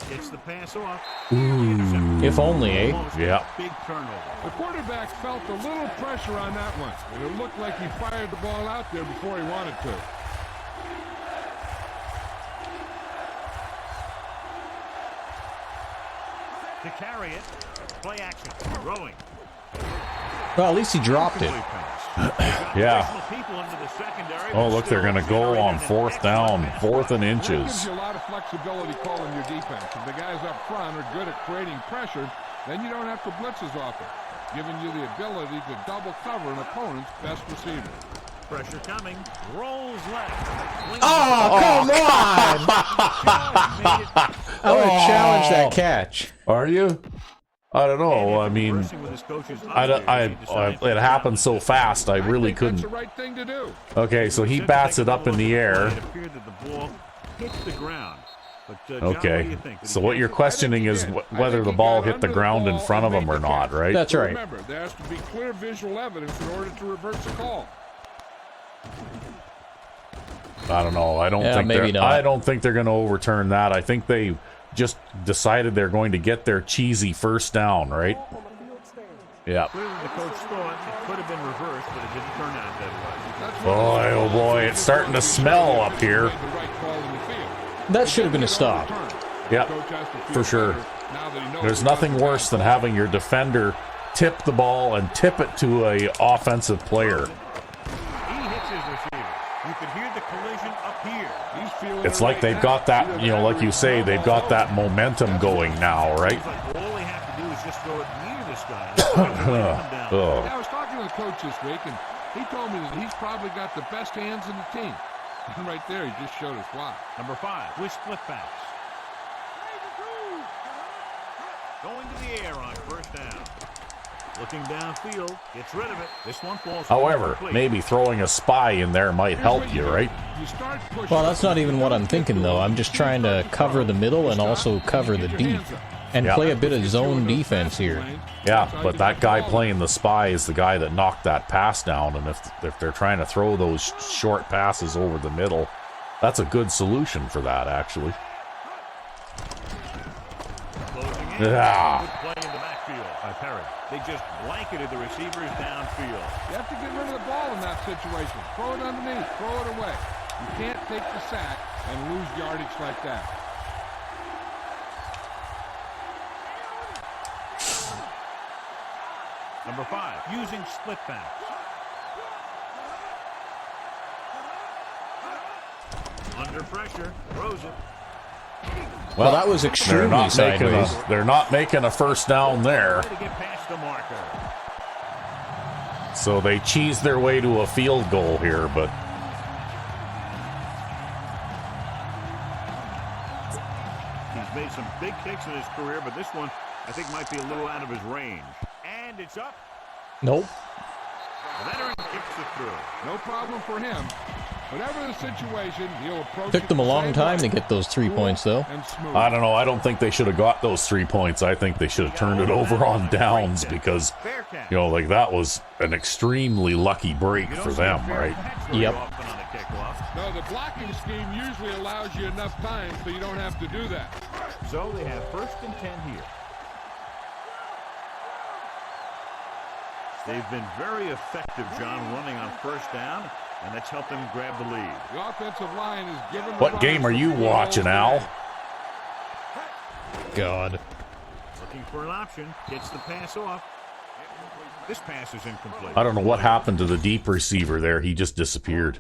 Gets the pass off. If only, eh? Yeah. Big turnover. The quarterback felt a little pressure on that one, and it looked like he fired the ball out there before he wanted to. To carry it. Play action. Throwing. Well, at least he dropped it. Yeah. Oh, look, they're going to go on 4th down, 4th and inches. That gives you a lot of flexibility calling your defense. If the guys up front are good at creating pressure, then you don't have to blitz as often, giving you the ability to double cover an opponent's best receiver. Pressure coming. Rolls left. Oh, come on! I want to challenge that catch. Are you? I don't know. I mean, it happened so fast, I really couldn't. That's the right thing to do. Okay, so he bats it up in the air. It appeared that the ball hit the ground. But, John, Okay, so what you're questioning is whether the ball hit the ground in front of him or not, right? That's right. Remember, there has to be clear visual evidence in order to reverse a call. I don't know. I don't think they're going to overturn that. I think they just decided they're going to get their cheesy first down, right? Yeah. Clearly the coach thought it could have been reversed, but it didn't turn out that way. Boy, oh boy, it's starting to smell up here. That should have been a stop. Yep, for sure. There's nothing worse than having your defender tip the ball and tip it to a offensive player. He hits his receiver. You can hear the collision up here. It's like they've got that, you know, like you say, they've got that momentum going now, right? All they have to do is just throw it near this guy. I was talking to the coach this week, and he told me that he's probably got the best hands in the team. And right there, he just showed us why. Number 5 with split backs. Going to the air on first down. Looking downfield, gets rid of it. This one falls. However, maybe throwing a spy in there might help you, right? Well, that's not even what I'm thinking, though. I'm just trying to cover the middle and also cover the deep. And play a bit of zone defense here. Yeah, but that guy playing the spy is the guy that knocked that pass down, and if they're trying to throw those short passes over the middle, that's a good solution for that, actually. Yeah. Good play in the backfield by Perry. They just blanketed the receivers downfield. You have to get rid of the ball in that situation. Throw it underneath. Throw it away. You can't take the sack and lose yardage like that. Number 5, using split backs. Under pressure, throws it. Well, that was extremely sideways. They're not making a first down there. To get past the marker. So they cheese their way to a field goal here, but he's made some big kicks in his career, but this one I think might be a little out of his range. And it's up. Nope. The veteran kicks it through. No problem for him. Whatever the situation, he'll approach. Took them a long time to get those 3 points, though. I don't know. I don't think they should have got those 3 points. I think they should have turned it over on downs because, you know, like that was an extremely lucky break for them, right? Yep. No, the blocking scheme usually allows you enough time so you don't have to do that. So they have 1st and 10 here. They've been very effective, John, running on first down, and that's helped them grab the lead. The offensive line is given. What game are you watching, Al? God. Looking for an option, gets the pass off. This pass is incomplete. I don't know what happened to the deep receiver there. He just disappeared.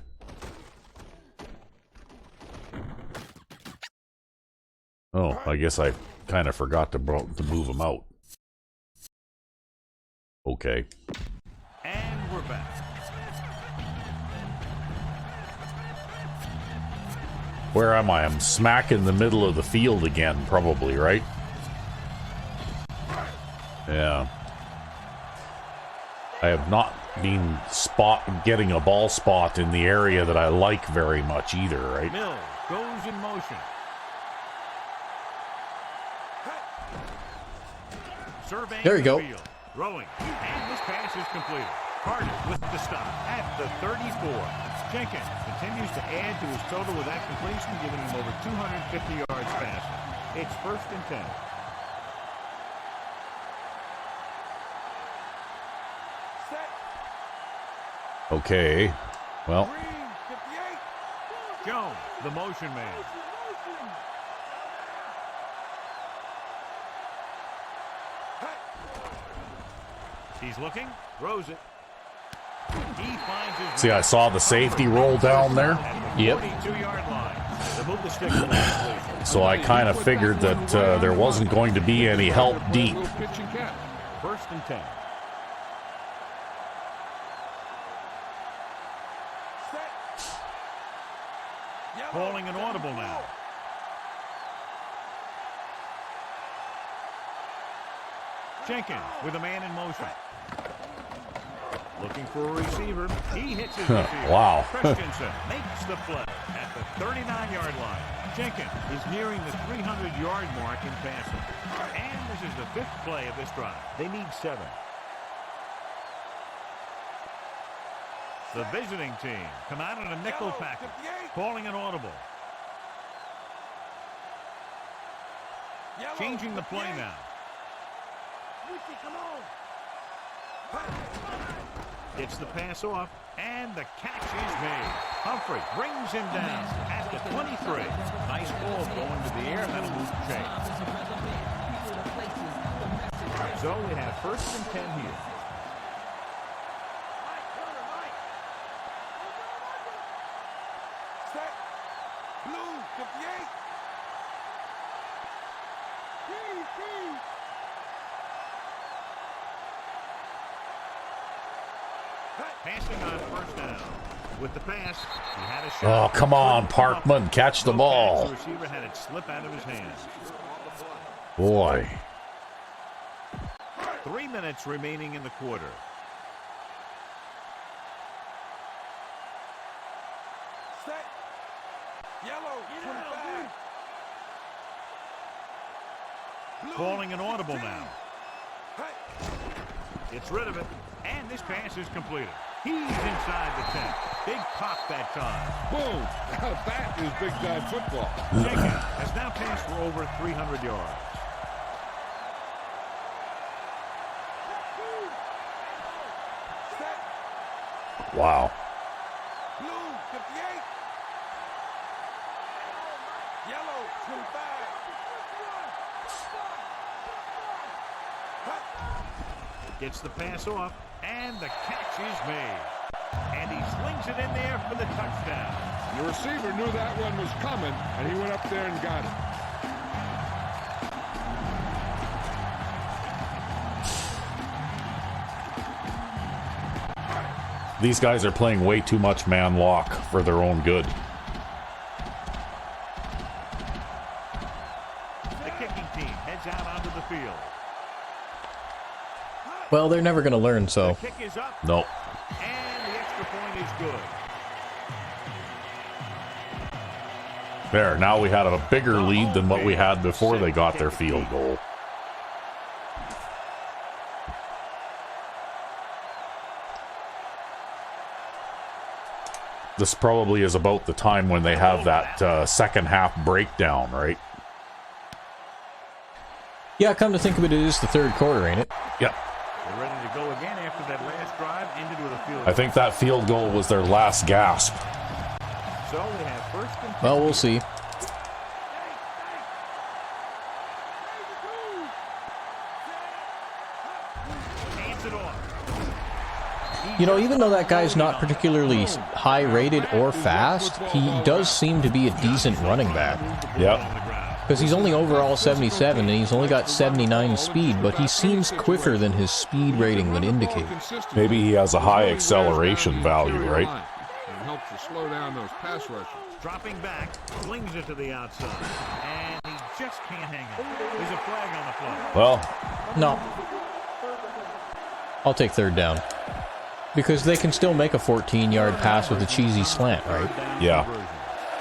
Oh, I guess I kind of forgot to move him out. Okay. And we're back. Where am I? I'm smack in the middle of the field again, probably, right? Yeah. I have not been getting a ball spot in the area that I like very much either, right? Mills goes in motion. Surveying there you go. Field. Throwing, and this pass is completed. Carter with the stop at the 34. Jenkins continues to add to his total with that completion, giving him over 250 yards passing. It's 1st and 10. Okay. Well. Jones, the motion man. He's looking, throws it. He finds his. See, I saw the safety roll down there. Yep. 42-yard line. They move the stick to the So I kind of figured that there wasn't going to be any help deep. 1st and 10. Calling an audible now. Jenkins with a man in motion. Looking for a receiver. He hits his receiver. Wow. Christensen makes the play at the 39-yard line. Jenkins is nearing the 300-yard mark in passing. And this is the 5th play of this drive. They need 7. The visiting team come out in a nickel package, calling an audible. Changing the play now. Gets the pass off, and the catch is made. Humphrey brings him down at the 23. Nice ball going to the air, that'll move the chain. So we have 1st and 10 here. Passing on first down. With the pass, he had a Oh, shot. come on, Parkman, catch the ball. The receiver had it slip out of his hands. Boy. 3 minutes remaining in the quarter. Set. Yellow. 25. Calling an audible now. Gets rid of it, and this pass is completed. He's inside the 10. Big pop that time. Boom! That is big-time football. Jenkins has now passed for over 300 yards. Wow. Blue, 58. Yellow, 25. Gets the pass off, and the catch is made. And he slings it in there for the touchdown. The receiver knew that one was coming, and he went up there and got it. These guys are playing way too much man lock for their own good. The kicking team heads out onto the field. Well, they're never going to learn, so. The kick is up, Nope. and the extra point is good. There, now we had a bigger lead than what we had before they got their field goal. This probably is about the time when they have that second half breakdown, right? Yeah, come to think of it, it is the third quarter, ain't it? Yep. They're ready to go again after that last drive, ended with a field goal. I think that field goal was their last gasp. So they have first and 10. Well, we'll see. Hands it off. You know, even though that guy's not particularly high rated or fast, he does seem to be a decent running back. Yep. Because he's only overall 77 and he's only got 79 speed, but he seems quicker than his speed rating would indicate. Maybe he has a high acceleration value, right? It helps to slow down those pass rushers. Dropping back, flings it to the outside, and he just can't hang it. There's a flag on the play. Well, No. I'll take third down. Because they can still make a 14-yard pass with a cheesy slant, right? yeah.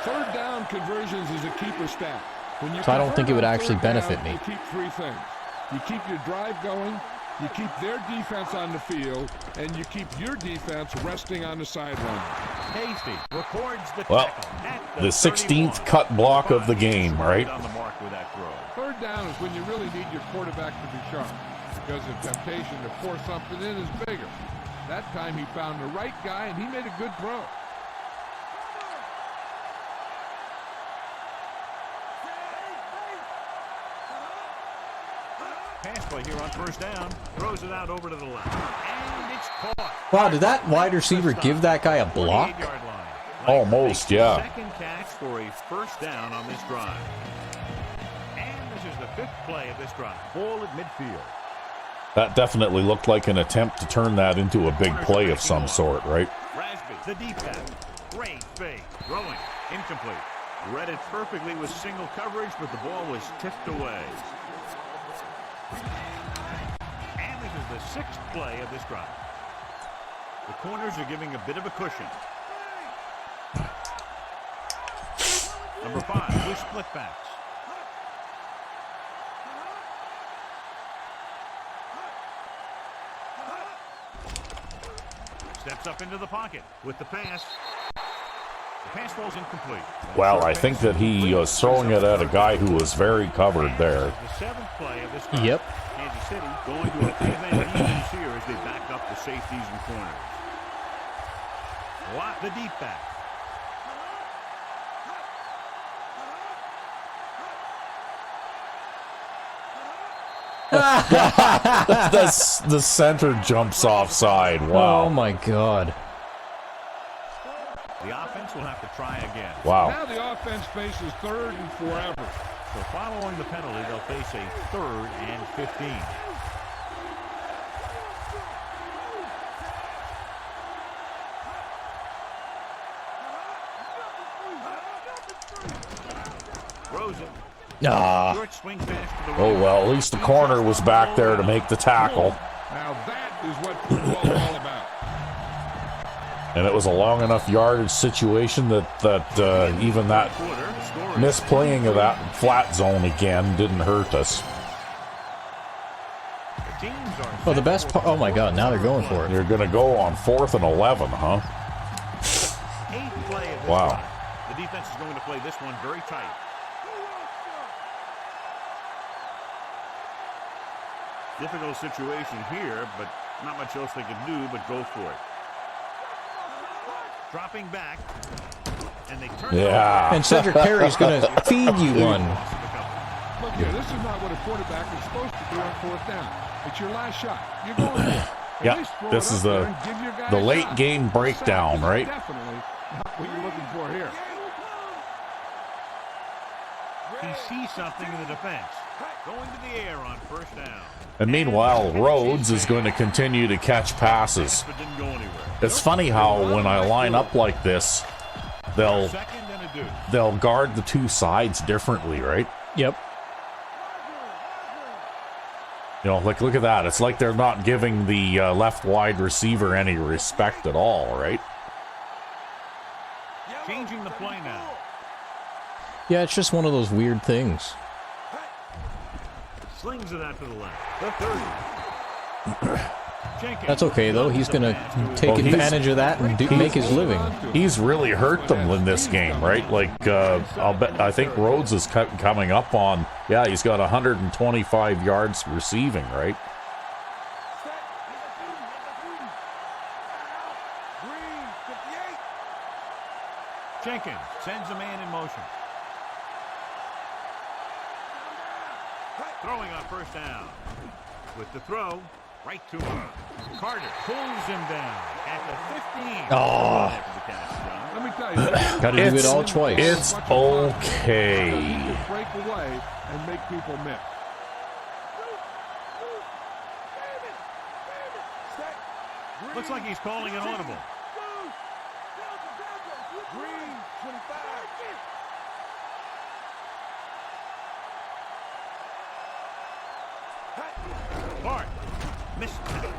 Third down conversions is a keeper stat. When you So I don't think it would convert on actually third down, benefit me. You keep three things. You keep your drive going, you keep their defense on the field, and you keep your defense resting on the sideline. Hasty records the Well, tackle at the 16th 31. cut block of the game, right? On the mark with that throw. Third down is when you really need your quarterback to be sharp, because the temptation to force something in is bigger. That time he found the right guy, and he made a good throw. Pass play here on first down. Throws it out over to the left. And it's caught. Wow, did that wide receiver give that guy a block? 48-yard line. Almost, Makes yeah. the second catch for a first down on this drive. And this is the fifth play of this drive. Ball at midfield. That definitely looked like an attempt to turn that into a big play of some sort, right? Rasby, the deep pass. Great fake. Throwing. Incomplete. Read it perfectly with single coverage, but the ball was tipped away. And this is the sixth play of this drive. The corners are giving a bit of a cushion. Number 5 with split backs. Steps up into the pocket with the pass. The pass falls incomplete. Well, I think that he was throwing it at a guy who was very covered there. The seventh play of this drive. Yep. Kansas City going to a three-man defense here as they back up the safeties and corners. Watt, the deep back. The center jumps offside. Oh Wow. my god. The offense will have to try again. Wow. Now the offense faces third and forever. So following the penalty, they'll face a 3rd and 15. Ah. Short swing pass to the Oh right. well, at least the corner was back there to make the tackle. Now that is what football is all about. And it was a long enough yardage situation that even that Quarter, the score is misplaying of that flat zone again didn't hurt us. teams are Well, the set best for part. Oh my God! Now they're going for it. You're going to go on 4th and 11, huh? eighth play of this Wow. drive. The defense is going to play this one very tight. Difficult situation here, but not much else they can do but go for it. Dropping back, and they turn it Yeah. over. And Cedric Perry's going to feed you one. Look here, this is not what a quarterback is supposed to do on 4th down. It's your last shot. You're going for it. At Yeah, least throw this it is up there the- and give your guy the a late shot. game breakdown, Sack is right? Definitely not what you're looking for here. He sees something in the defense. Going to the air on 1st down. And meanwhile, Rhodes is going to continue to catch passes. But didn't go anywhere. It's funny how when I line up like this, they'll Second and a deuce. they'll guard the two sides differently, right? Yep. You know, like look at that. It's like they're not giving the left wide receiver any respect at all, right? Changing the play now. Yeah, it's just one of those weird things. Slings it out to the left. The 30. Jenkins That's okay though. He's going to take Well, he's- advantage of that and make his living. He's really hurt them in this game, right? Like I'll bet. I think Rhodes is coming up on. Yeah, he's got 125 yards receiving, right? Green, 58. Jenkins sends a man in motion. Throwing on 1st down. With the throw, right to him. Carter pulls him down at the 15. Oh. After the catch, John. Let me tell you, Got to do it all twice. It's okay. break away and make people miss. Looks like he's calling an audible. Green, 25. Bart missed tackle.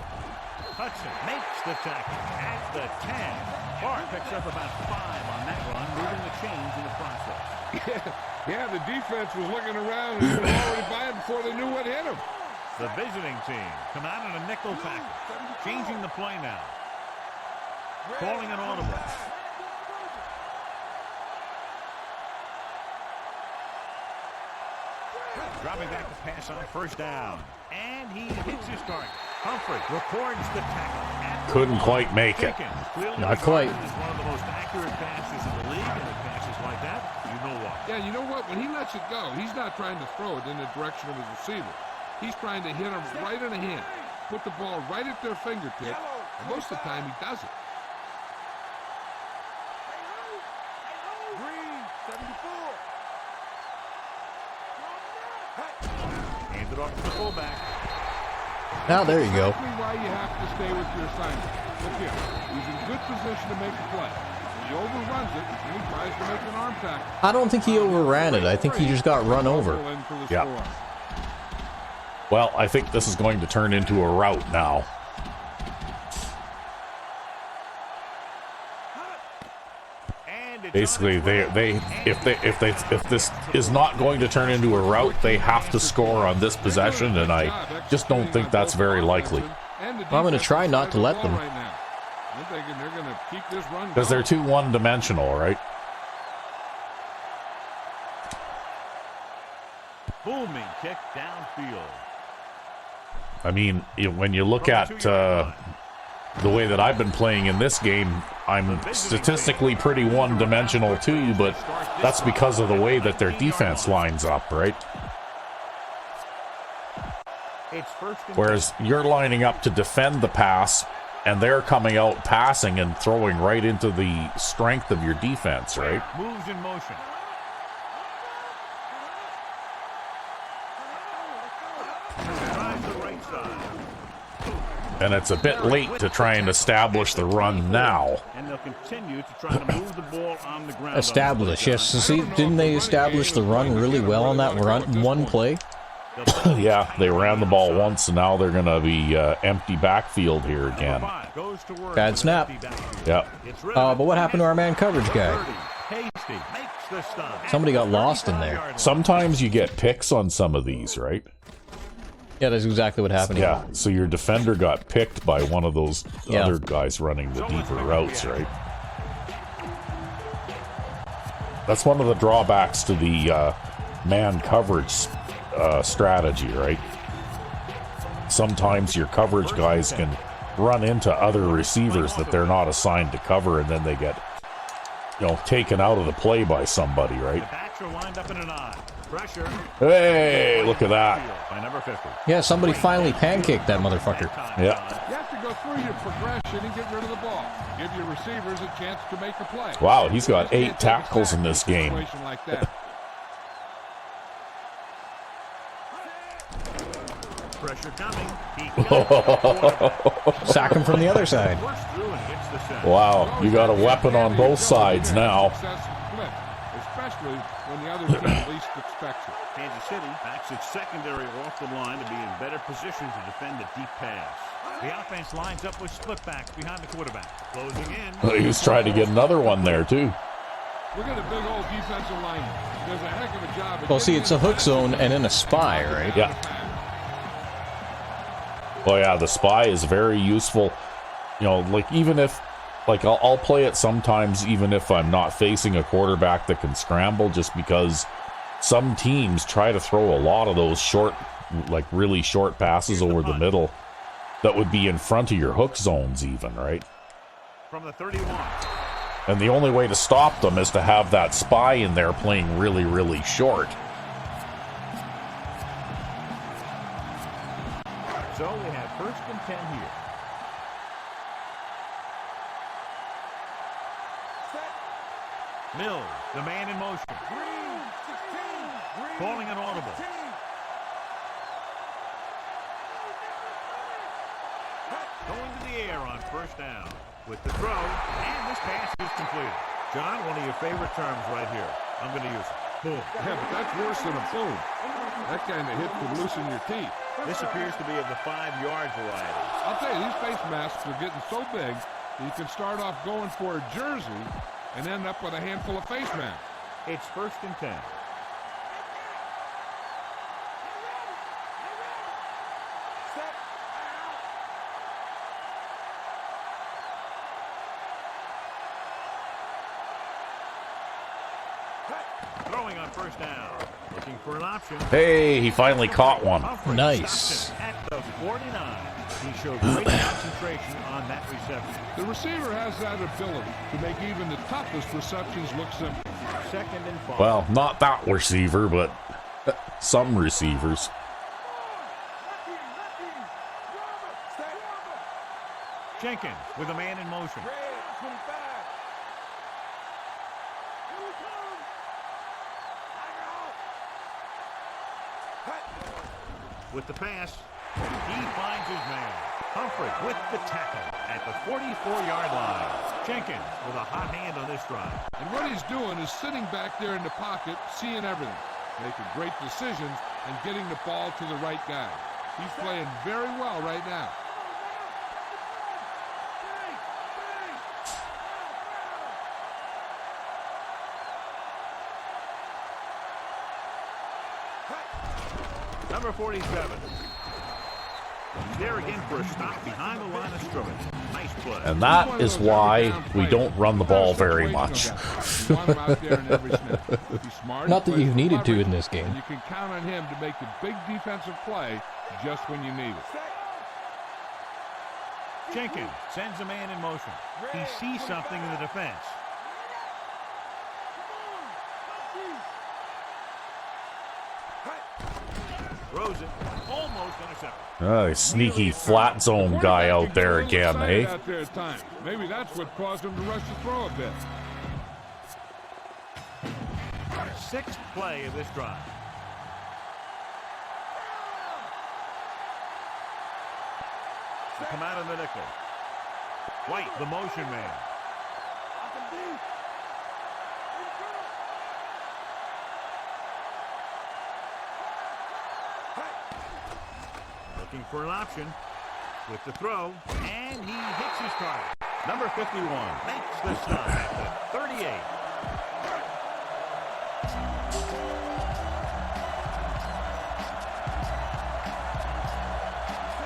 Hudson makes the tackle at the 10. Bart picks up about 5 on that run, moving the chains in the process. Yeah, the defense was looking around and he was already by it before they knew what hit him. The visiting team come out in a nickel tackle. Changing the play now. Calling an audible. Dropping back to pass on 1st down. And he hits his target. Humphrey records the tackle. Couldn't quite make it. Jenkins clearly Not quite. regarded as one of the most accurate passes in the league, and with passes like that, you know why. Yeah, you know what? When he lets it go, he's not trying to throw it in the direction of his receiver. He's trying to hit him right in the hand. Put the ball right at their fingertip. And most of the time, he does it. Green, 74. Hands it off to the fullback. Now there you go. Exactly why you have to stay with your assignment. Look here. He's in good position to make a play. He overruns it, and he tries to make an arm tackle. I don't think he overran it. I think he just got run over. In for the Yeah. score. Well, I think this is going to turn into a rout now. And it's Basically, on its way. if this is not going to turn into a rout, they have to score on this possession, and I just don't think that's very likely And the I'm gonna defense try is not to side let of the them. ball right now. I'm thinking they're going to keep this run because they're going. too one-dimensional, right? Booming kick downfield. I mean, when you look at the way that I've been playing in this game, I'm statistically pretty one-dimensional too, but that's because of the way that their defense lines up, right? It's 1st and Whereas you're lining up to defend the pass, and they're coming out passing and throwing right into the strength of your defense, right? moves in motion. Tries the right side. And it's a bit late to try and establish the run now. And they'll continue to try to move the ball on the ground. Establish, yes. See, didn't they establish the run really well on that one play? Yeah, they ran the ball once, and now they're going to be empty backfield here again. Bad snap. Yep. But what happened to our man coverage guy? Somebody got lost in there. Sometimes you get picks on some of these, right? Yeah, that's exactly what happened. Yeah, so your defender got picked by one of those other guys running the deeper routes, right? That's one of the drawbacks to the man coverage strategy, right? Sometimes your coverage guys can run into other receivers that they're not assigned to cover, and then they get, taken out of the play by somebody, right? Hey, look at that. Yeah, somebody finally pancaked that motherfucker. Yeah. You have to go through your progression and get rid of the ball. Give your receivers a chance to make a play. Wow, he's got 8 tackles in this game. Like that. Pressure coming. Sack him from the other side. Wow, you got a weapon on both sides now. Especially when the other team least expects it. Kansas City backs its secondary off the line to be in better position to defend the deep pass. The offense lines up with split backs behind the quarterback. Closing in. He was trying to get another one there, too. Look at the big old defensive line. Does a heck of a job. Well, see, it's a hook zone and then a spy, right? Yeah. Well, yeah, the spy is very useful. Like even if, like I'll play it sometimes even if I'm not facing a quarterback that can scramble, just because some teams try to throw a lot of those short, like really short passes over the middle that would be in front of your hook zones even, right? From the 31. And the only way to stop them is to have that spy in there playing really, really short. So we have 1st and 10 here. Mills, the man in motion. Calling an audible. Going to the air on 1st down with the throw, and this pass is completed. John, one of your favorite terms right here. I'm going to use it. Boom. Yeah, but that's worse than a boom. That kind of hit could loosen your teeth. This appears to be of the 5-yard variety. I'll tell you, these face masks are getting so big that you can start off going for a jersey and end up with a handful of face masks. It's 1st and 10. Throwing on 1st down. Looking for an option. Hey, he finally caught one. Nice. At the 49. He showed great concentration on that reception. The receiver has that ability to make even the toughest receptions look simple. 2nd and 5. Well, not that receiver, but some receivers. Jenkins with a man in motion. With the pass, he finds his man. Humphrey with the tackle at the 44-yard line. Jenkins with a hot hand on this drive. And what he's doing is sitting back there in the pocket, seeing everything, making great decisions, and getting the ball to the right guy. He's playing very well right now. Number 47. There again for a stop behind the line of scrimmage. Nice play. And that is why we don't run the ball very much. Not that you've needed to in this game. And you can count on him to make the big defensive play just when you need it. Jenkins sends a man in motion. He sees something in the defense. Throws it. Almost intercepted. Sneaky flat zone guy out there again, eh? Maybe that's what caused him to rush the throw a bit. 6th play of this drive. They come out in the nickel. White, the motion man. Looking for an option with the throw, and he hits his target. Number 51 makes the stop at the 38.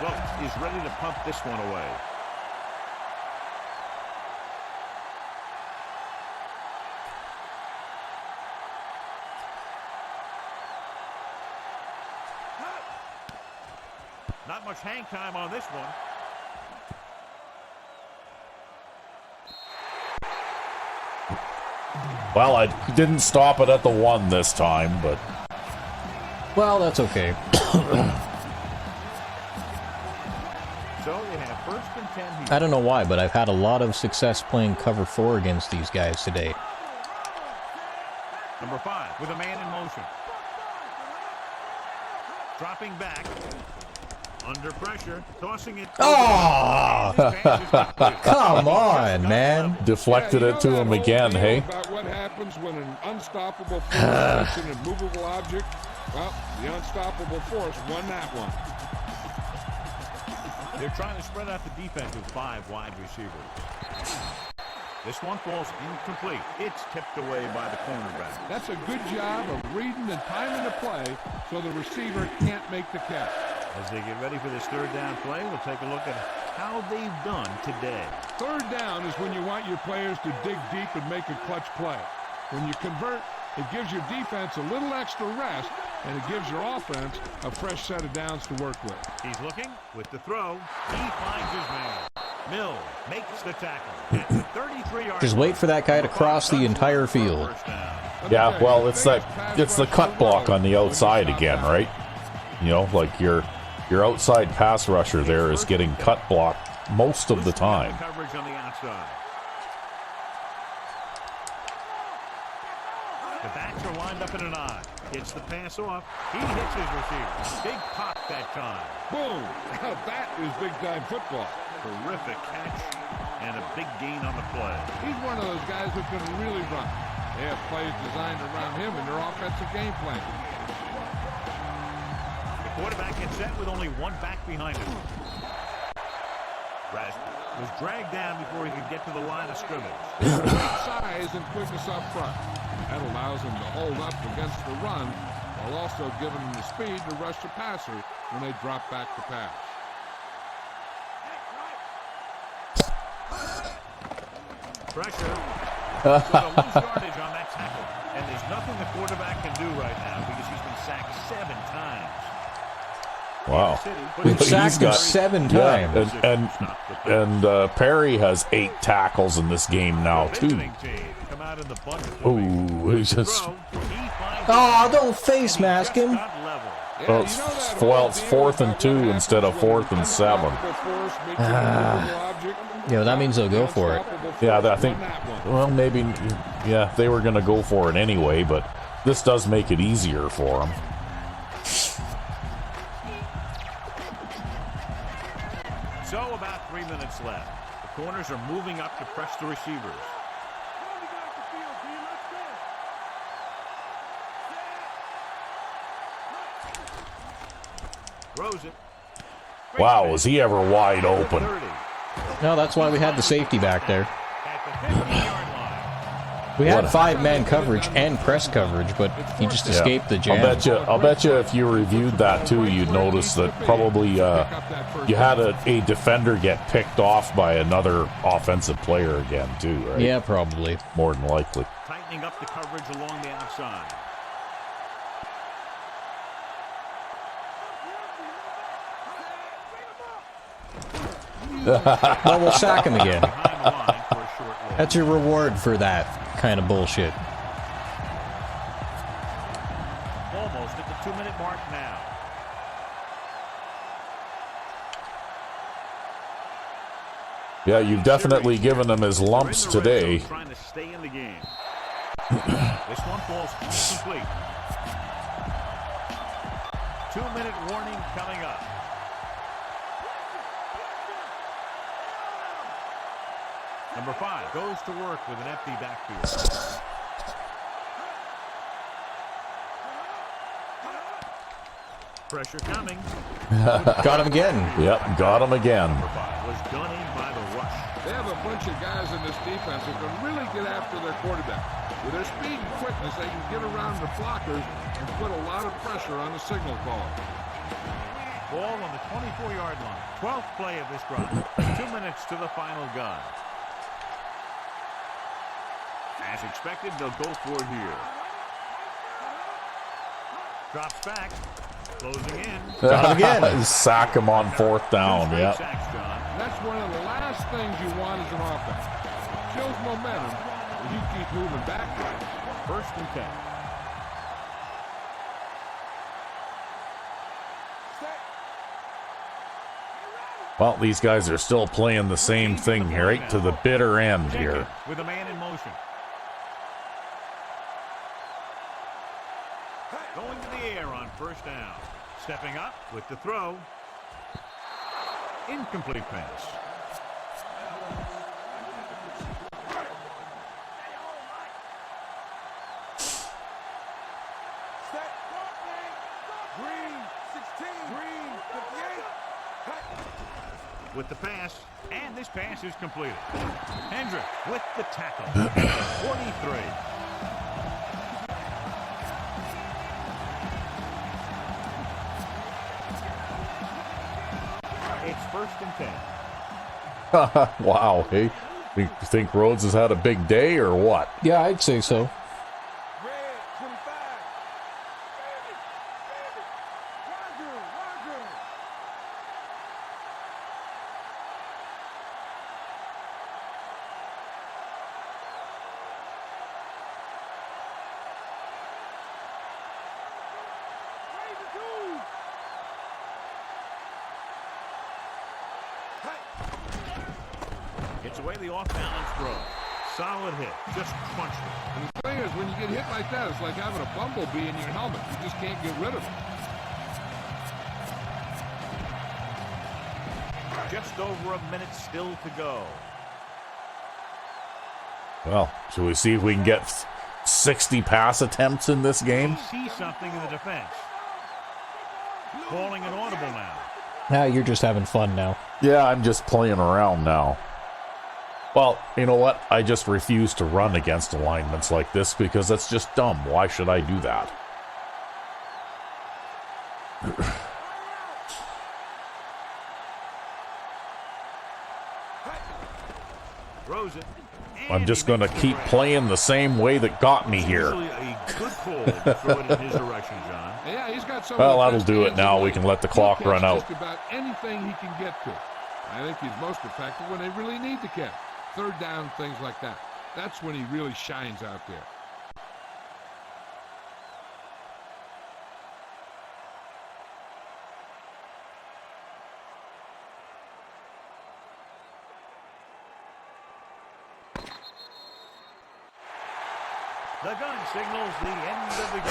Rhodes is ready to pump this one away. Not much hang time on this one. Well, I didn't stop it at the 1 this time, but Well, that's okay. So you have 1st and 10 here. I don't know why, but I've had a lot of success playing cover 4 against these guys today. Number 5 with a man in motion. Dropping back. Under pressure. Tossing it. Oh! Come on, man. deflected it to him again, hey? About what happens when an unstoppable force hits an immovable object? Well, the unstoppable force won that one. They're trying to spread out the defense with 5 wide receivers. This one falls incomplete. It's tipped away by the cornerback. That's a good job of reading and timing the play so the receiver can't make the catch. As they get ready for this 3rd down play, we'll take a look at how they've done today. 3rd down is when you want your players to dig deep and make a clutch play. When you convert, it gives your defense a little extra rest, and it gives your offense a fresh set of downs to work with. He's looking with the throw. He finds his man. Mills makes the tackle. At the 33-yard Just wait for that guy to cross the entire field. Yeah, well, it's the cut block on the outside again, right? You know, like your outside pass rusher there is getting cut blocked most of the time. Coverage on the outside. The backs are lined up in an eye. Gets the pass off. He hits his receiver. Big pop that time. Boom! Now that is big-time football. Terrific catch and a big gain on the play. He's one of those guys who can really run. They have plays designed around him in their offensive game plan. The quarterback gets set with only 1 back behind him. Rasmus was dragged down before he could get to the line of scrimmage. Great size and quickness up front. That allows him to hold up against the run while also giving him the speed to rush the passer when they drop back to pass. Pressure. So a loose yardage on that tackle. And there's nothing the quarterback can do right now because he's been sacked 7 times. Wow. We've sacked him 7 times. And Perry has 8 tackles in this game now, too. Ooh, he's just... Oh, don't face mask him. Well, it's 4th and 2 instead of 4th and 7. Yeah, that means they'll go for it. Yeah, I think, well, maybe, yeah, they were going to go for it anyway, but this does make it easier for them. So about 3 minutes left. The corners are moving up to press the receivers. Throws it. Wow, was he ever wide open? No, that's why we had the safety back there. We had 5-man coverage and press coverage, but he just escaped the jam. I'll bet you if you reviewed that too, you'd notice that probably you had a defender get picked off by another offensive player again too, right? Yeah, probably. More than likely. Tightening up the coverage along the outside. Well, we'll sack him again. That's your reward for that kind of bullshit. Almost at the 2-minute mark now. Yeah, you've definitely given him his lumps today. Trying to stay in the game. This one falls incomplete. 2-minute warning coming up. Number 5 goes to work with an empty backfield. Pressure coming. Got him again. Yep, got him again. Number 5 was done in by the rush. They have a bunch of guys in this defense that can really get after their quarterback. With their speed and quickness, they can get around the blockers and put a lot of pressure on the signal caller. Ball on the 24-yard line. 12th play of this drive. 2 minutes to the final gun. As expected, they'll go for it here. Drops back. Closing in. Got him again. Sack him on 4th down. Two straight Yep. sacks, John. That's one of the last things you want as an offense. Shows momentum, but you keep moving backwards. 1st and 10. Well, these guys are still playing the same thing here, right to the bitter end Take here. it with a man in motion. Going to the air on 1st down. Stepping up with the throw. Incomplete pass. Set. Green, 16. Green, 58. With the pass, and this pass is completed. Hendrick with the tackle. 43. It's 1st and 10. Wow. Hey, you think Rhodes has had a big day or what? Yeah, I'd say so. Red, 25. Roger. Gets away the off-balance throw. Solid hit. Just crunched it. And the thing is, when you get hit like that, it's like having a bumblebee in your helmet. You just can't get rid of it. Just over a minute still to go. Well, shall we see if we can get 60 pass attempts in this game? See something in the defense. Calling an audible now. Now you're just having fun now. Yeah, I'm just playing around now. Well, you know what? I just refuse to run against alignments like this because that's just dumb. Why should I do that? Throws it. I'm just going to keep playing the same way that got me here. Usually a good call to throw it in his direction, John. Yeah, he's got some. Well, of the that'll best do it hands now. in the We can league. let the clock He'll run catch out. Just about anything he can get to. I think he's most effective when they really need to catch. 3rd down, things like that. That's when he really shines out there. The gun signals the end of the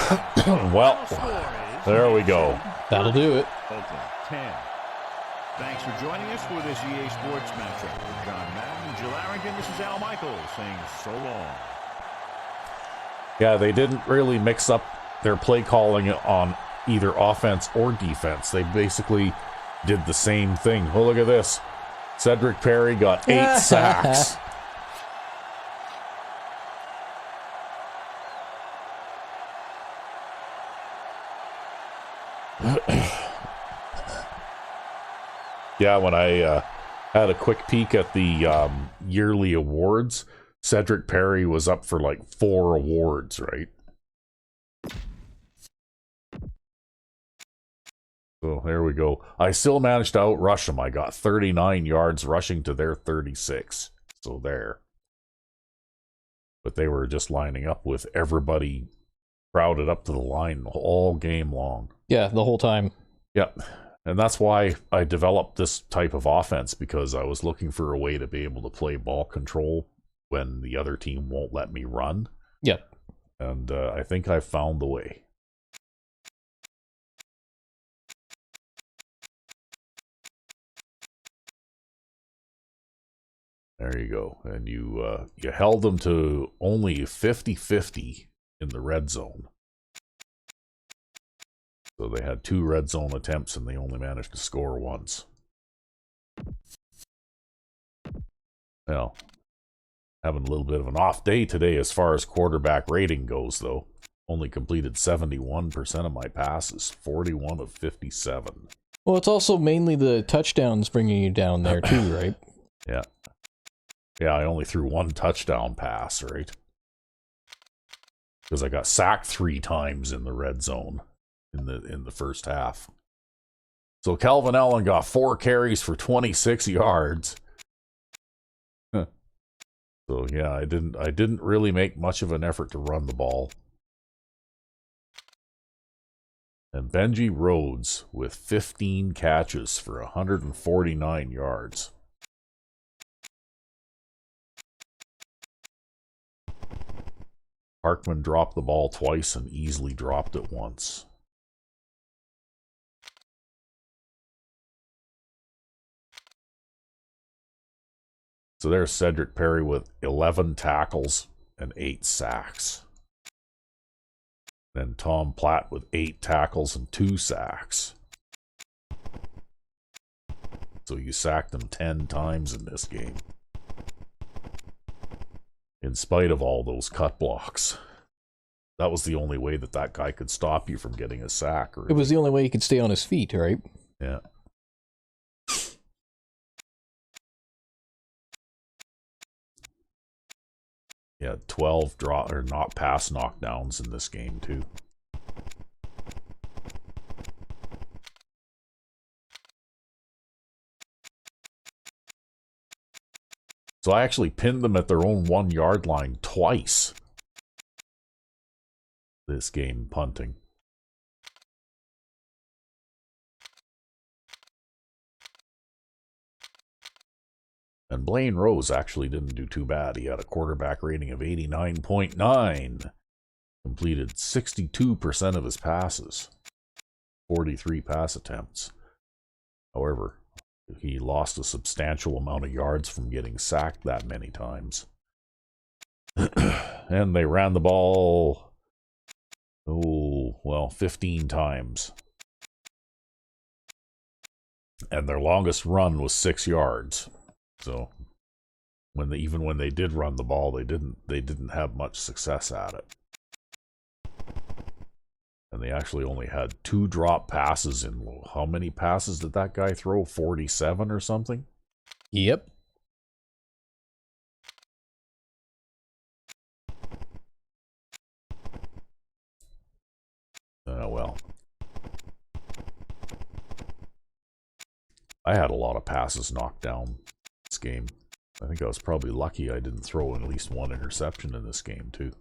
game. Well, Final score is there we go. That'll do it. Oakland 10. Thanks for joining us for this EA Sports matchup. For John Madden, Jill Arrington, this is Al Michaels saying so long. Yeah, they didn't really mix up their play calling on either offense or defense. They basically did the same thing. Oh, look at this. Cedric Perry got 8 sacks. Yeah, when I had a quick peek at the yearly awards, Cedric Perry was up for like 4 awards, right? So there we go. I still managed to outrush them. I got 39 yards rushing to their 36. So there. But they were just lining up with everybody crowded up to the line all game long. Yeah, the whole time. Yep. And that's why I developed this type of offense, because I was looking for a way to be able to play ball control when the other team won't let me run. Yep. And I think I found the way. There you go. And you held them to only 50-50 in the red zone. So they had 2 red zone attempts and they only managed to score once. Well, having a little bit of an off day today as far as quarterback rating goes, though. Only completed 71% of my passes, 41 of 57. Well, it's also mainly the touchdowns bringing you down there too, right? Yeah. Yeah, I only threw 1 touchdown pass, right? Because I got sacked 3 times in the red zone in the first half. So Calvin Allen got 4 carries for 26 yards. So yeah, I didn't really make much of an effort to run the ball. And Benji Rhodes with 15 catches for 149 yards. Parkman dropped the ball twice and easily dropped it once. So there's Cedric Perry with 11 tackles and 8 sacks. Then Tom Platt with 8 tackles and 2 sacks. So you sacked him 10 times in this game. In spite of all those cut blocks. That was the only way that guy could stop you from getting a sack. Really. It was the only way he could stay on his feet, right? Yeah. Yeah, 12 pass knockdowns in this game too. So I actually pinned them at their own 1-yard line twice. This game, punting. And Blaine Rose actually didn't do too bad. He had a quarterback rating of 89.9. Completed 62% of his passes. 43 pass attempts. However, he lost a substantial amount of yards from getting sacked that many times. And they ran the ball, 15 times. And their longest run was 6 yards. So even when they did run the ball, they didn't have much success at it. And they actually only had 2 drop passes in how many passes did that guy throw? 47 or something? Yep. Well. I had a lot of passes knocked down this game. I think I was probably lucky I didn't throw at least 1 interception in this game, too.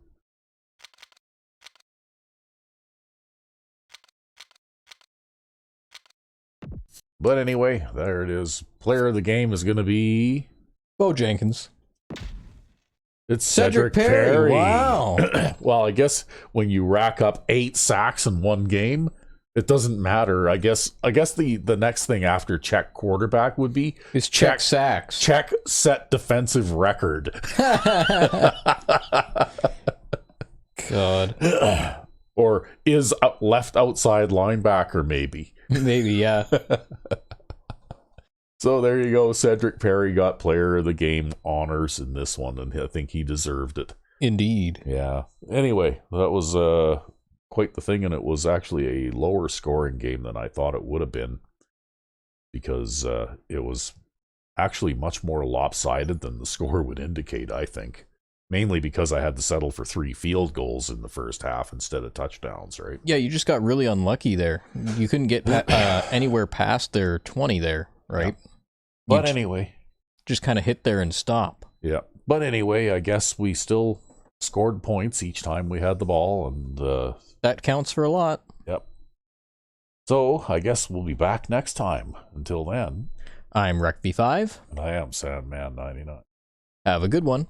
But anyway, there it is. Player of the game is going to be... Bo Jenkins. It's Cedric Perry. Wow. Well, I guess when you rack up 8 sacks in one game, it doesn't matter. I guess the next thing after check quarterback would be... Is check sacks. Check set defensive record. God. Or is left outside linebacker, maybe. Maybe, yeah. So there you go. Cedric Perry got player of the game honors in this one, and I think he deserved it. Indeed. Yeah. Anyway, that was quite the thing, and it was actually a lower scoring game than I thought it would have been, because it was actually much more lopsided than the score would indicate, I think. Mainly because I had to settle for 3 field goals in the first half instead of touchdowns, right? Yeah, you just got really unlucky there. You couldn't get anywhere past their 20 there, right? Yeah. But anyway. Just kind of hit there and stop. Yeah. But anyway, I guess we still scored points each time we had the ball, and that counts for a lot. Yep. So I guess we'll be back next time. Until then, I'm RecV5. and I am Sandman99. Have a good one.